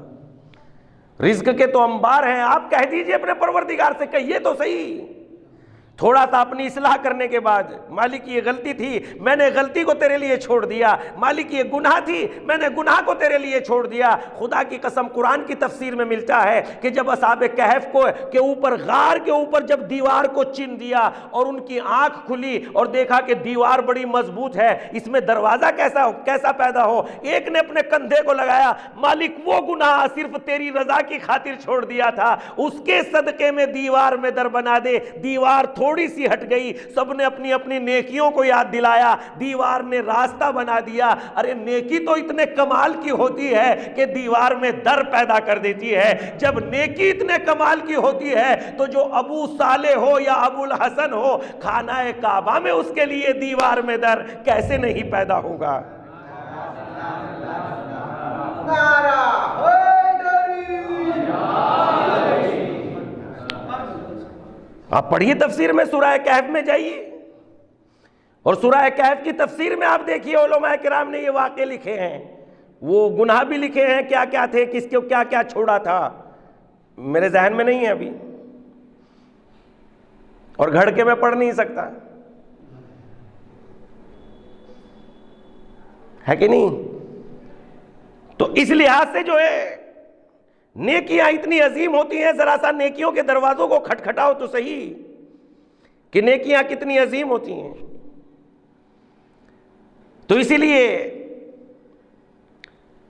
رزق کے تو انبار ہیں۔ آپ کہہ دیجئے اپنے پروردگار سے، کہیے تو صحیح، تھوڑا سا اپنی اصلاح کرنے کے بعد، مالک یہ غلطی تھی، میں نے غلطی کو تیرے لیے چھوڑ دیا، مالک یہ گناہ تھی، میں نے گناہ کو تیرے لیے چھوڑ دیا۔ خدا کی قسم قرآن کی تفسیر میں ملتا ہے کہ جب اصحاب کہف کو کے اوپر، غار کے اوپر جب دیوار کو چن دیا اور ان کی آنکھ کھلی اور دیکھا کہ دیوار بڑی مضبوط ہے، اس میں دروازہ کیسا پیدا ہو، ایک نے اپنے کندھے کو لگایا، مالک وہ گناہ صرف تیری رضا کی خاطر چھوڑ دیا تھا، اس کے صدقے میں دیوار میں در بنا دے۔ دیوار تھوڑی سی ہٹ گئی، سب نے اپنی اپنی نیکیوں کو یاد دلایا، دیوار نے راستہ بنا دیا۔ ارے نیکی تو اتنے کمال کی ہوتی ہے کہ دیوار میں در پیدا کر دیتی ہے۔ جب نیکی اتنے کمال کی ہوتی ہے تو جو ابو صالح ہو یا ابو الحسن ہو، خانہ کعبہ میں اس کے لیے دیوار میں در کیسے نہیں پیدا ہوگا؟ نعرہ حیدری! آپ پڑھیے تفسیر میں، سورہ کہف میں جائیے، اور سورہ کہف کی تفسیر میں آپ دیکھیے علماء کرام نے یہ واقعے لکھے ہیں، وہ گناہ بھی لکھے ہیں کیا کیا تھے، کس کو کیا کیا چھوڑا تھا، میرے ذہن میں نہیں ہے ابھی، اور گھڑ کے میں پڑھ نہیں سکتا، ہے کہ نہیں؟ تو اس لحاظ سے جو ہے نیکیاں اتنی عظیم ہوتی ہیں، ذرا سا نیکیوں کے دروازوں کو کھٹکھٹاؤ تو صحیح کہ نیکیاں کتنی عظیم ہوتی ہیں۔ تو اسی لیے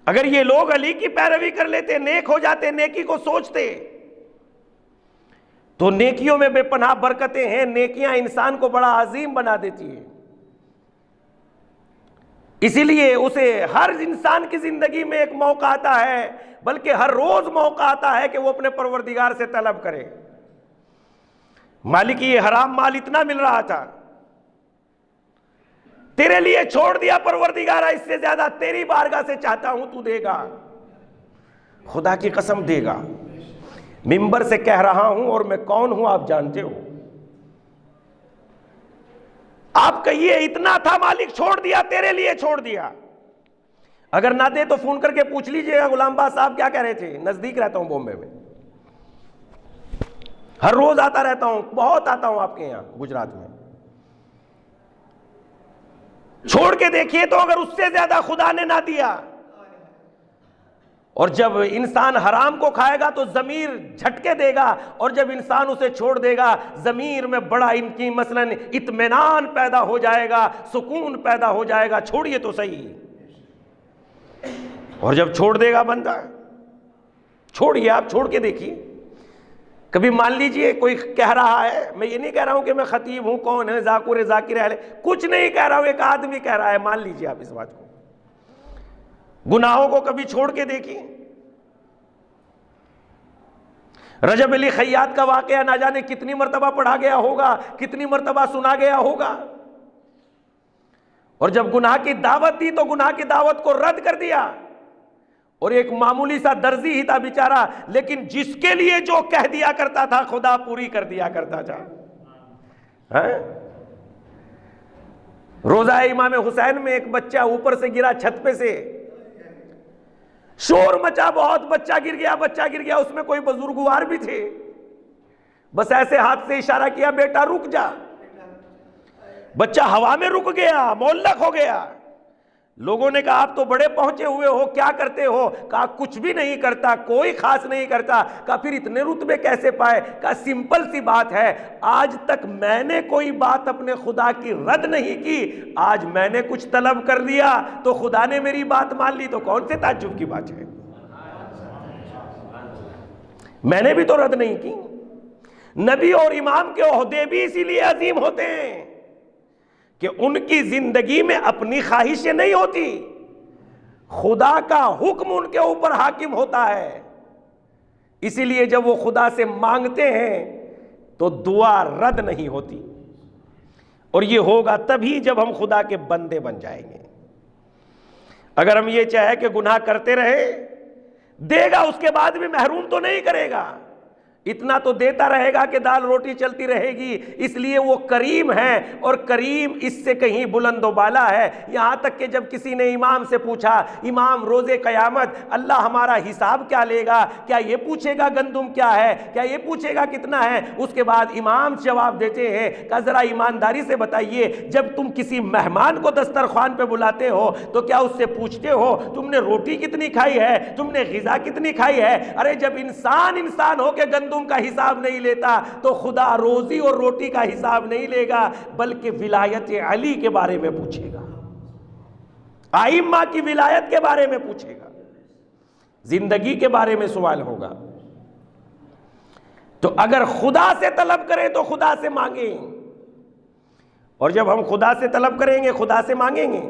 اگر یہ لوگ علی کی پیروی کر لیتے، نیک ہو جاتے، نیکی کو سوچتے، تو نیکیوں میں بے پناہ برکتیں ہیں، نیکیاں انسان کو بڑا عظیم بنا دیتی ہیں۔ اسی لیے اسے ہر انسان کی زندگی میں ایک موقع آتا ہے، بلکہ ہر روز موقع آتا ہے کہ وہ اپنے پروردگار سے طلب کرے۔ مالک یہ حرام مال اتنا مل رہا تھا، تیرے لیے چھوڑ دیا پروردگارا، اس سے زیادہ تیری بارگاہ سے چاہتا ہوں، تو دے گا، خدا کی قسم دے گا۔ ممبر سے کہہ رہا ہوں اور میں کون ہوں آپ جانتے ہو، آپ کہیے اتنا تھا مالک چھوڑ دیا، تیرے لیے چھوڑ دیا، اگر نہ دے تو فون کر کے پوچھ لیجئے گا غلام باز صاحب کیا کہہ رہے تھے، نزدیک رہتا ہوں بامبے میں، ہر روز آتا رہتا ہوں، بہت آتا ہوں آپ کے یہاں گجرات میں، چھوڑ کے دیکھیے تو اگر اس سے زیادہ خدا نے نہ دیا۔ اور جب انسان حرام کو کھائے گا تو ضمیر جھٹکے دے گا، اور جب انسان اسے چھوڑ دے گا ضمیر میں بڑا ان کی مثلاً اطمینان پیدا ہو جائے گا، سکون پیدا ہو جائے گا، چھوڑیے تو صحیح۔ اور جب چھوڑ دے گا بندہ، چھوڑیے، آپ چھوڑ کے دیکھیے، کبھی مان لیجئے کوئی کہہ رہا ہے، میں یہ نہیں کہہ رہا ہوں کہ میں خطیب ہوں، کون ہے ذاکر ذاکر اہل، کچھ نہیں کہہ رہا ہوں، ایک آدمی کہہ رہا ہے، مان لیجئے آپ اس بات کو، گناہوں کو کبھی چھوڑ کے دیکھیے۔ رجب علی خیاط کا واقعہ نہ جانے کتنی مرتبہ پڑھا گیا ہوگا، کتنی مرتبہ سنا گیا ہوگا، اور جب گناہ کی دعوت دی تو گناہ کی دعوت کو رد کر دیا، اور ایک معمولی سا درزی ہی تھا بیچارہ، لیکن جس کے لیے جو کہہ دیا کرتا تھا خدا پوری کر دیا کرتا تھا۔ روزہ امام حسین میں ایک بچہ اوپر سے گرا چھت پہ سے، شور مچا بہت، بچہ گر گیا، اس میں کوئی بزرگوار بھی تھے، بس ایسے ہاتھ سے اشارہ کیا بیٹا رک جا، بچہ ہوا میں رک گیا، معلق ہو گیا۔ لوگوں نے کہا آپ تو بڑے پہنچے ہوئے ہو، کیا کرتے ہو؟ کہا کچھ بھی نہیں کرتا، کوئی خاص نہیں کرتا۔ کہا پھر اتنے رتبے کیسے پائے؟ کہا سمپل سی بات ہے، آج تک میں نے کوئی بات اپنے خدا کی رد نہیں کی، آج میں نے کچھ طلب کر دیا تو خدا نے میری بات مان لی، تو کون سے تعجب کی بات ہے؟ میں نے بھی تو رد نہیں کی۔ نبی اور امام کے عہدے بھی اسی لیے عظیم ہوتے ہیں کہ ان کی زندگی میں اپنی خواہشیں نہیں ہوتی، خدا کا حکم ان کے اوپر حاکم ہوتا ہے، اسی لیے جب وہ خدا سے مانگتے ہیں تو دعا رد نہیں ہوتی، اور یہ ہوگا تبھی جب ہم خدا کے بندے بن جائیں گے۔ اگر ہم یہ چاہیں کہ گناہ کرتے رہے، دے گا اس کے بعد بھی محروم تو نہیں کرے گا، اتنا تو دیتا رہے گا کہ دال روٹی چلتی رہے گی، اس لیے وہ کریم ہے، اور کریم اس سے کہیں بلند و بالا ہے۔ یہاں تک کہ جب کسی نے امام سے پوچھا، امام روز قیامت اللہ ہمارا حساب کیا لے گا؟ کیا یہ پوچھے گا گندم کیا ہے؟ کیا یہ پوچھے گا کتنا ہے؟ اس کے بعد امام جواب دیتے ہیں کہ ذرا ایمانداری سے بتائیے، جب تم کسی مہمان کو دسترخوان پہ بلاتے ہو تو کیا اس سے پوچھتے ہو تم نے روٹی کتنی کھائی ہے، تم نے غذا کتنی کھائی ہے؟ ارے جب انسان ہو کے گندم کا حساب نہیں لیتا تو خدا روزی اور روٹی کا حساب نہیں لے گا، بلکہ ولایت علی کے بارے میں پوچھے گا، ائمہ کی ولایت کے بارے میں پوچھے گا، زندگی کے بارے میں سوال ہوگا۔ تو اگر خدا سے طلب کریں تو خدا سے مانگیں، اور جب ہم خدا سے طلب کریں گے خدا سے مانگیں گے۔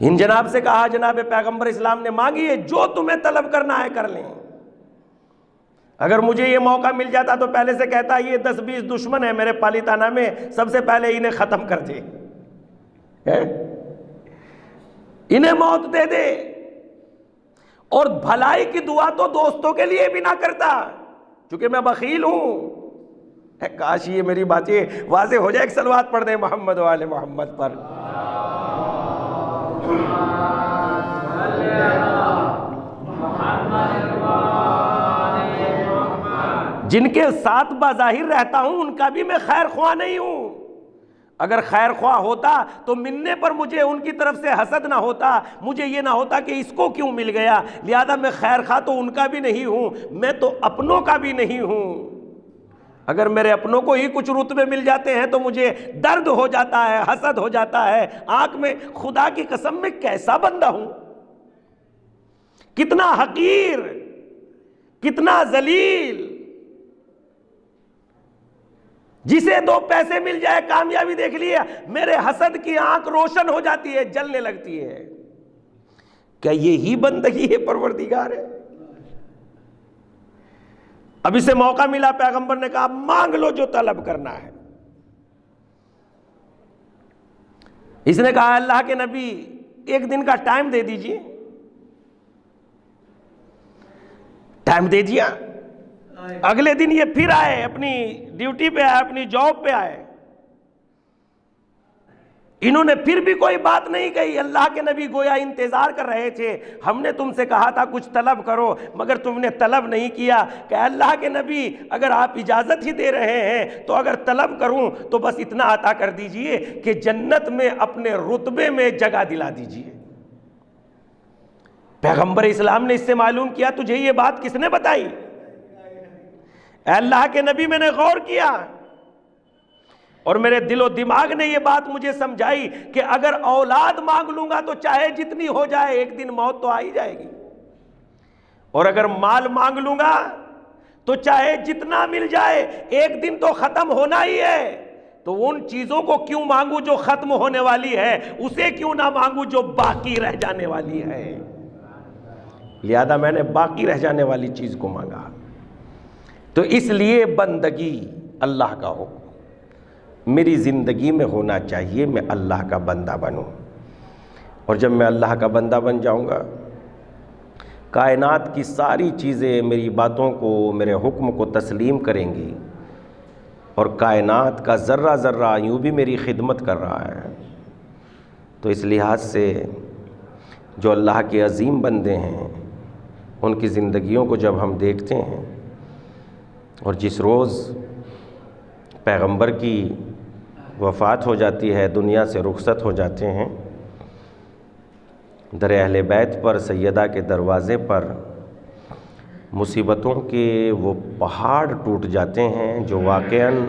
ان جناب سے کہا جناب پیغمبر اسلام نے مانگی، جو تمہیں طلب کرنا ہے کر لیں۔ اگر مجھے یہ موقع مل جاتا تو پہلے سے کہتا یہ 10-20 دشمن ہیں میرے پالیتانہ میں، سب سے پہلے انہیں ختم کر دے، انہیں موت دے دے، اور بھلائی کی دعا تو دوستوں کے لیے بھی نہ کرتا، چونکہ میں بخیل ہوں. کاش یہ میری باتیں واضح ہو جائے. ایک صلوات پڑھ دیں محمد و آل محمد پر. جن کے ساتھ بظاہر رہتا ہوں ان کا بھی میں خیر خواہ نہیں ہوں. اگر خیر خواہ ہوتا تو ملنے پر مجھے ان کی طرف سے حسد نہ ہوتا, مجھے یہ نہ ہوتا کہ اس کو کیوں مل گیا. لہذا میں خیر خواہ تو ان کا بھی نہیں ہوں, میں تو اپنوں کا بھی نہیں ہوں. اگر میرے اپنوں کو ہی کچھ رتبے مل جاتے ہیں تو مجھے درد ہو جاتا ہے, حسد ہو جاتا ہے آنکھ میں. خدا کی قسم میں کیسا بندہ ہوں, کتنا حقیر, کتنا ذلیل. جسے 2 پیسے مل جائے, کامیابی دیکھ لیا, میرے حسد کی آنکھ روشن ہو جاتی ہے, جلنے لگتی ہے. کیا یہی بندگی ہے پروردگار ہے؟ اب اسے موقع ملا, پیغمبر نے کہا مانگ لو جو طلب کرنا ہے. اس نے کہا اللہ کے نبی 1 دن کا ٹائم دے دیجیے. ٹائم دے دیا. اگلے دن یہ پھر آئے, اپنی ڈیوٹی پہ آئے, اپنی جاب پہ آئے. انہوں نے پھر بھی کوئی بات نہیں کہی. اللہ کے نبی گویا انتظار کر رہے تھے. ہم نے تم سے کہا تھا کچھ طلب کرو, مگر تم نے طلب نہیں کیا. کہ اللہ کے نبی اگر آپ اجازت ہی دے رہے ہیں تو اگر طلب کروں تو بس اتنا عطا کر دیجئے کہ جنت میں اپنے رتبے میں جگہ دلا دیجئے. پیغمبر اسلام نے اس سے معلوم کیا تجھے یہ بات کس نے بتائی؟ اے اللہ کے نبی میں نے غور کیا اور میرے دل و دماغ نے یہ بات مجھے سمجھائی کہ اگر اولاد مانگ لوں گا تو چاہے جتنی ہو جائے 1 دن موت تو آ ہی جائے گی, اور اگر مال مانگ لوں گا تو چاہے جتنا مل جائے 1 دن تو ختم ہونا ہی ہے. تو ان چیزوں کو کیوں مانگوں جو ختم ہونے والی ہے, اسے کیوں نہ مانگوں جو باقی رہ جانے والی ہے. لہذا میں نے باقی رہ جانے والی چیز کو مانگا. تو اس لیے بندگی اللہ کا حکم میری زندگی میں ہونا چاہیے, میں اللہ کا بندہ بنوں. اور جب میں اللہ کا بندہ بن جاؤں گا, کائنات کی ساری چیزیں میری باتوں کو, میرے حکم کو تسلیم کریں گی, اور کائنات کا ذرہ ذرہ یوں بھی میری خدمت کر رہا ہے. تو اس لحاظ سے جو اللہ کے عظیم بندے ہیں ان کی زندگیوں کو جب ہم دیکھتے ہیں, اور جس روز پیغمبر کی وفات ہو جاتی ہے, دنیا سے رخصت ہو جاتے ہیں, در اہل بیت پر, سیدہ کے دروازے پر مصیبتوں کے وہ پہاڑ ٹوٹ جاتے ہیں جو واقعاً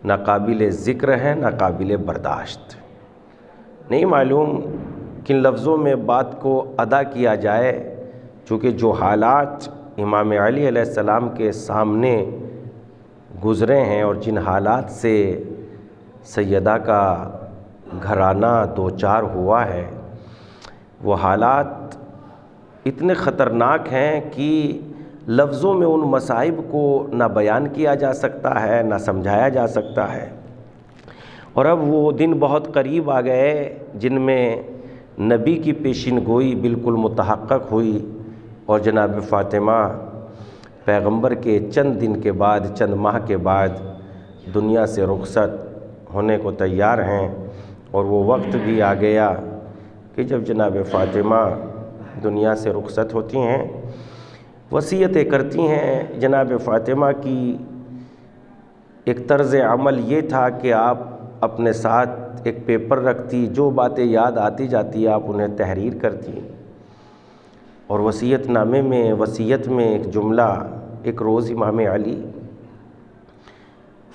نہ قابل ذکر ہیں نہ قابل برداشت. نہیں معلوم کن لفظوں میں بات کو ادا کیا جائے, چونکہ جو حالات امام علی علیہ السلام کے سامنے گزرے ہیں اور جن حالات سے سیدہ کا گھرانہ دوچار ہوا ہے, وہ حالات اتنے خطرناک ہیں کہ لفظوں میں ان مصائب کو نہ بیان کیا جا سکتا ہے نہ سمجھایا جا سکتا ہے. اور اب وہ دن بہت قریب آ گئے جن میں نبی کی پیشین گوئی بالکل متحقق ہوئی, اور جناب فاطمہ پیغمبر کے چند دن کے بعد, چند ماہ کے بعد دنیا سے رخصت ہونے کو تیار ہیں. اور وہ وقت بھی آ گیا کہ جب جناب فاطمہ دنیا سے رخصت ہوتی ہیں, وصیتیں کرتی ہیں. جناب فاطمہ کی ایک طرز عمل یہ تھا کہ آپ اپنے ساتھ ایک پیپر رکھتی, جو باتیں یاد آتی جاتی آپ انہیں تحریر کرتی. اور وصیت نامے میں, وصیت میں ایک جملہ, ایک روز امام علی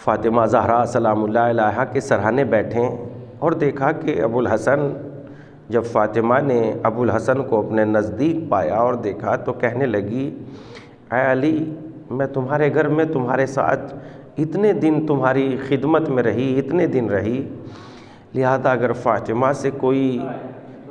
فاطمہ زہرا سلام اللہ علیہا کے سرہانے بیٹھیں اور دیکھا کہ ابو الحسن, جب فاطمہ نے ابو الحسن کو اپنے نزدیک پایا اور دیکھا تو کہنے لگی, اے علی میں تمہارے گھر میں تمہارے ساتھ اتنے دن تمہاری خدمت میں رہی, اتنے دن رہی, لہذا اگر فاطمہ سے کوئی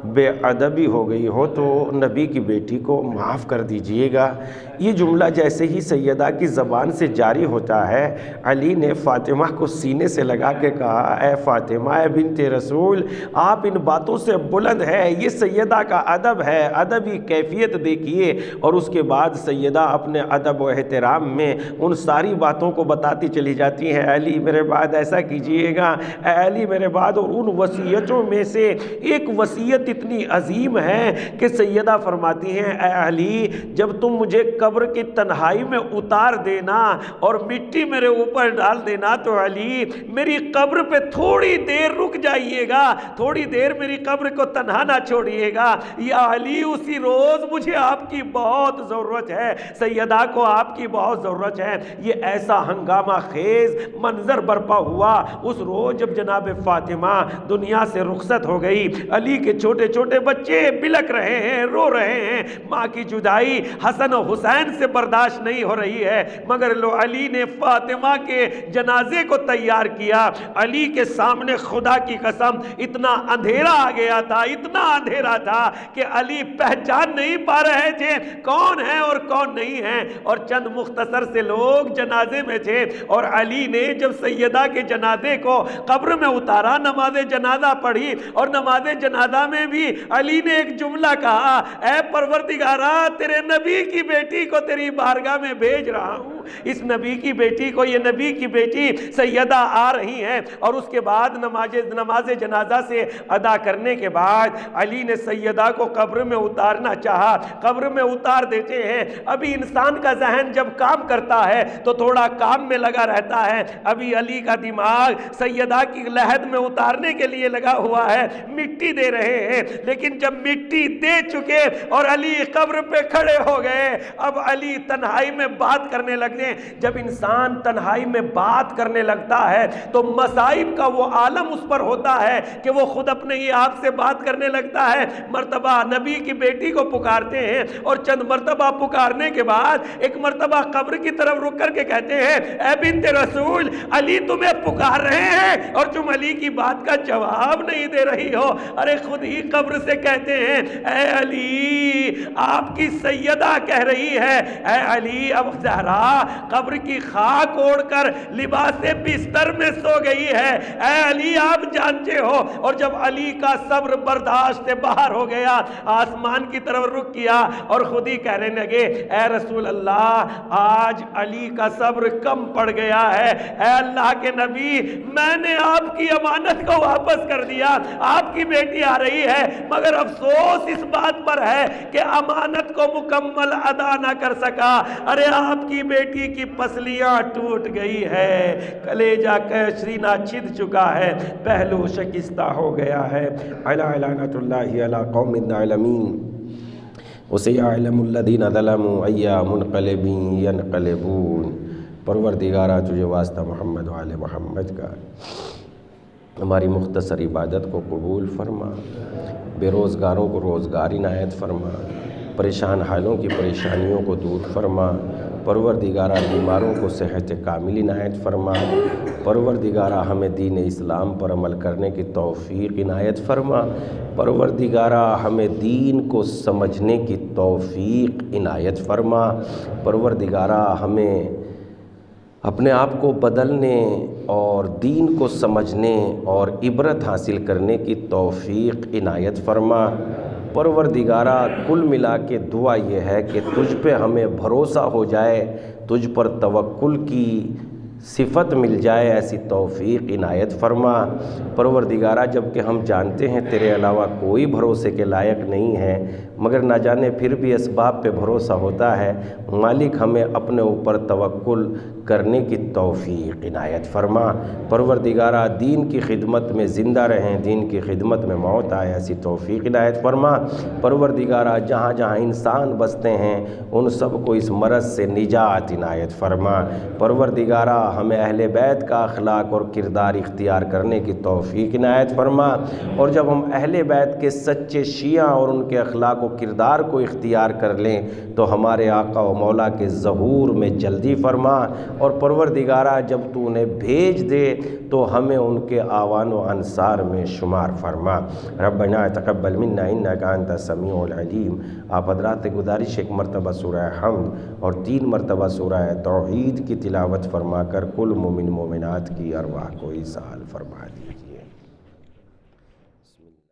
بے ادبی ہو گئی ہو تو نبی کی بیٹی کو معاف کر دیجئے گا. یہ جملہ جیسے ہی سیدہ کی زبان سے جاری ہوتا ہے، علی نے فاطمہ کو سینے سے لگا کے کہا، اے فاطمہ اے بنت رسول، آپ ان باتوں سے بلند ہے، یہ سیدہ کا ادب ہے، ادبی کیفیت دیکھیے۔ اور اس کے بعد سیدہ اپنے ادب و احترام میں ان ساری باتوں کو بتاتی چلی جاتی ہیں، علی میرے بعد ایسا کیجئے گا، اے علی میرے بعد۔ اور ان وصیتوں میں سے ایک وصیت اتنی عظیم ہے کہ سیدہ فرماتی ہیں، اے علی جب تم مجھے قبر کی تنہائی میں اتار دینا اور مٹی میرے اوپر ڈال دینا تو علی میری قبر پہ تھوڑی دیر رک جائیے گا، تھوڑی دیر میری قبر کو تنہا نہ چھوڑیے گا، یا علی اسی روز مجھے آپ کی بہت ضرورت ہے، سیدہ کو آپ کی بہت ضرورت ہے۔ یہ ایسا ہنگامہ خیز منظر برپا ہوا اس روز جب جناب فاطمہ دنیا سے رخصت ہو گئی۔ علی کے چھوٹے چھوٹے بچے بلک رہے ہیں، رو رہے ہیں، ماں کی جدائی حسن و حسین سے برداشت نہیں ہو رہی ہے، مگر لو علی نے فاطمہ کے جنازے کو تیار کیا۔ علی کے سامنے خدا کی قسم اتنا اندھیرا آ گیا تھا، اتنا اندھیرا تھا کہ علی پہچان نہیں پا رہے تھے کون ہے اور کون نہیں ہے، اور چند مختصر سے لوگ جنازے میں تھے۔ اور علی نے جب سیدہ کے جنازے کو قبر میں اتارا، نماز جنازہ پڑھی، اور نماز جنازہ میں بھی علی نے ایک جملہ کہا، اے پروردگارا تیرے نبی کی بیٹی کو تیری بارگاہ میں بھیج رہا ہوں، اس نبی کی بیٹی کو، یہ نبی کی بیٹی سیدہ آ رہی ہیں۔ اور اس کے بعد نماز جنازہ سے ادا کرنے کے بعد علی نے سیدہ کو قبر میں اتارنا چاہا، قبر میں اتار دیتے ہیں۔ ابھی انسان کا ذہن جب کام کرتا ہے تو تھوڑا کام میں لگا رہتا ہے، ابھی علی کا دماغ سیدہ کی لحد میں اتارنے کے لیے لگا ہوا ہے، مٹی دے رہے ہیں۔ لیکن جب مٹی دے چکے اور علی قبر پہ کھڑے ہو گئے، اب علی تنہائی میں بات کرنے لگے۔ جب انسان تنہائی میں بات کرنے لگتا ہے تو مصائب کا وہ عالم اس پر ہوتا ہے کہ وہ خود اپنے ہی آپ سے بات کرنے لگتا ہے۔ مرتبہ نبی کی بیٹی کو پکارتے ہیں، اور چند مرتبہ پکارنے کے بعد ایک مرتبہ قبر کی طرف رک کر کے کہتے ہیں، اے بنت رسول علی تمہیں پکار رہے ہیں اور تم علی کی بات کا جواب نہیں دے رہی ہو۔ ارے خود ہی قبر سے کہتے ہیں، اے علی آپ کی سیدہ کہہ رہی ہے، اے علی اب زہرا قبر کی خاک اوڑھ کر لباس بستر میں سو گئی ہے، اے علی آپ جانتے ہو۔ اور جب علی کا صبر برداشت سے باہر ہو گیا، آسمان کی طرف رخ کیا اور خود ہی کہنے لگے، اے رسول اللہ آج علی کا صبر کم پڑ گیا ہے، اے اللہ کے نبی میں نے آپ کی امانت کو واپس کر دیا، آپ کی بیٹی آ رہی ہے، مگر افسوس اس بات پر ہے کہ امانت کو مکمل ادا نہ کر سکا۔ ارے آپ کی بیٹی کی پسلیاں ٹوٹ گئی ہے، کلیجہ سینہ چھد چکا ہے، پہلو شکستہ ہو گیا ہے۔ علی لعنت اللہ علی قوم الظالمین وسيعلم الذين ظلموا أي منقلب ينقلبون۔ پروردگارہ تجھے واسطہ محمد و آل محمد کا ہماری مختصر عبادت کو قبول فرما، بے روزگاروں کو روزگار عنایت فرما، پریشان حالوں کی پریشانیوں کو دور فرما، پروردگارہ بیماروں کو صحت کامل عنایت فرما، پروردگارہ ہمیں دین اسلام پر عمل کرنے کی توفیق عنایت فرما، پروردگارہ ہمیں دین کو سمجھنے کی توفیق عنایت فرما، پروردگارہ ہمیں اپنے آپ کو بدلنے اور دین کو سمجھنے اور عبرت حاصل کرنے کی توفیق عنایت فرما۔ پروردگارہ کل ملا کے دعا یہ ہے کہ تجھ پہ ہمیں بھروسہ ہو جائے، تجھ پر توکل کی صفت مل جائے، ایسی توفیق عنایت فرما۔ پروردگارہ جب کہ ہم جانتے ہیں تیرے علاوہ کوئی بھروسے کے لائق نہیں ہے، مگر نہ جانے پھر بھی اسباب پہ بھروسہ ہوتا ہے، مالک ہمیں اپنے اوپر توکل کرنے کی توفیق عنایت فرما۔ پروردگارہ دین کی خدمت میں زندہ رہیں، دین کی خدمت میں موت آئے، ایسی توفیق عنایت فرما۔ پروردگارہ جہاں جہاں انسان بستے ہیں ان سب کو اس مرض سے نجات عنایت فرما۔ پروردگارہ ہمیں اہل بیت کا اخلاق اور کردار اختیار کرنے کی توفیق عنایت فرما، اور جب ہم اہل بیت کے سچے شیعہ اور ان کے اخلاق کو کردار کو اختیار کر لیں تو ہمارے آقا و مولا کے ظہور میں جلدی فرما، اور پروردگارہ جب تو انہیں بھیج دے تو ہمیں ان کے آوان و انصار میں شمار فرما۔ ربنا تقبل منا انک انت السمیع العلیم۔ آپ حضرات سے گزارش، ایک مرتبہ سورہ حمد اور 3 مرتبہ سورہ توحید کی تلاوت فرما کر کل مومن مومنات کی ارواح کو ایصال فرما دیجیے۔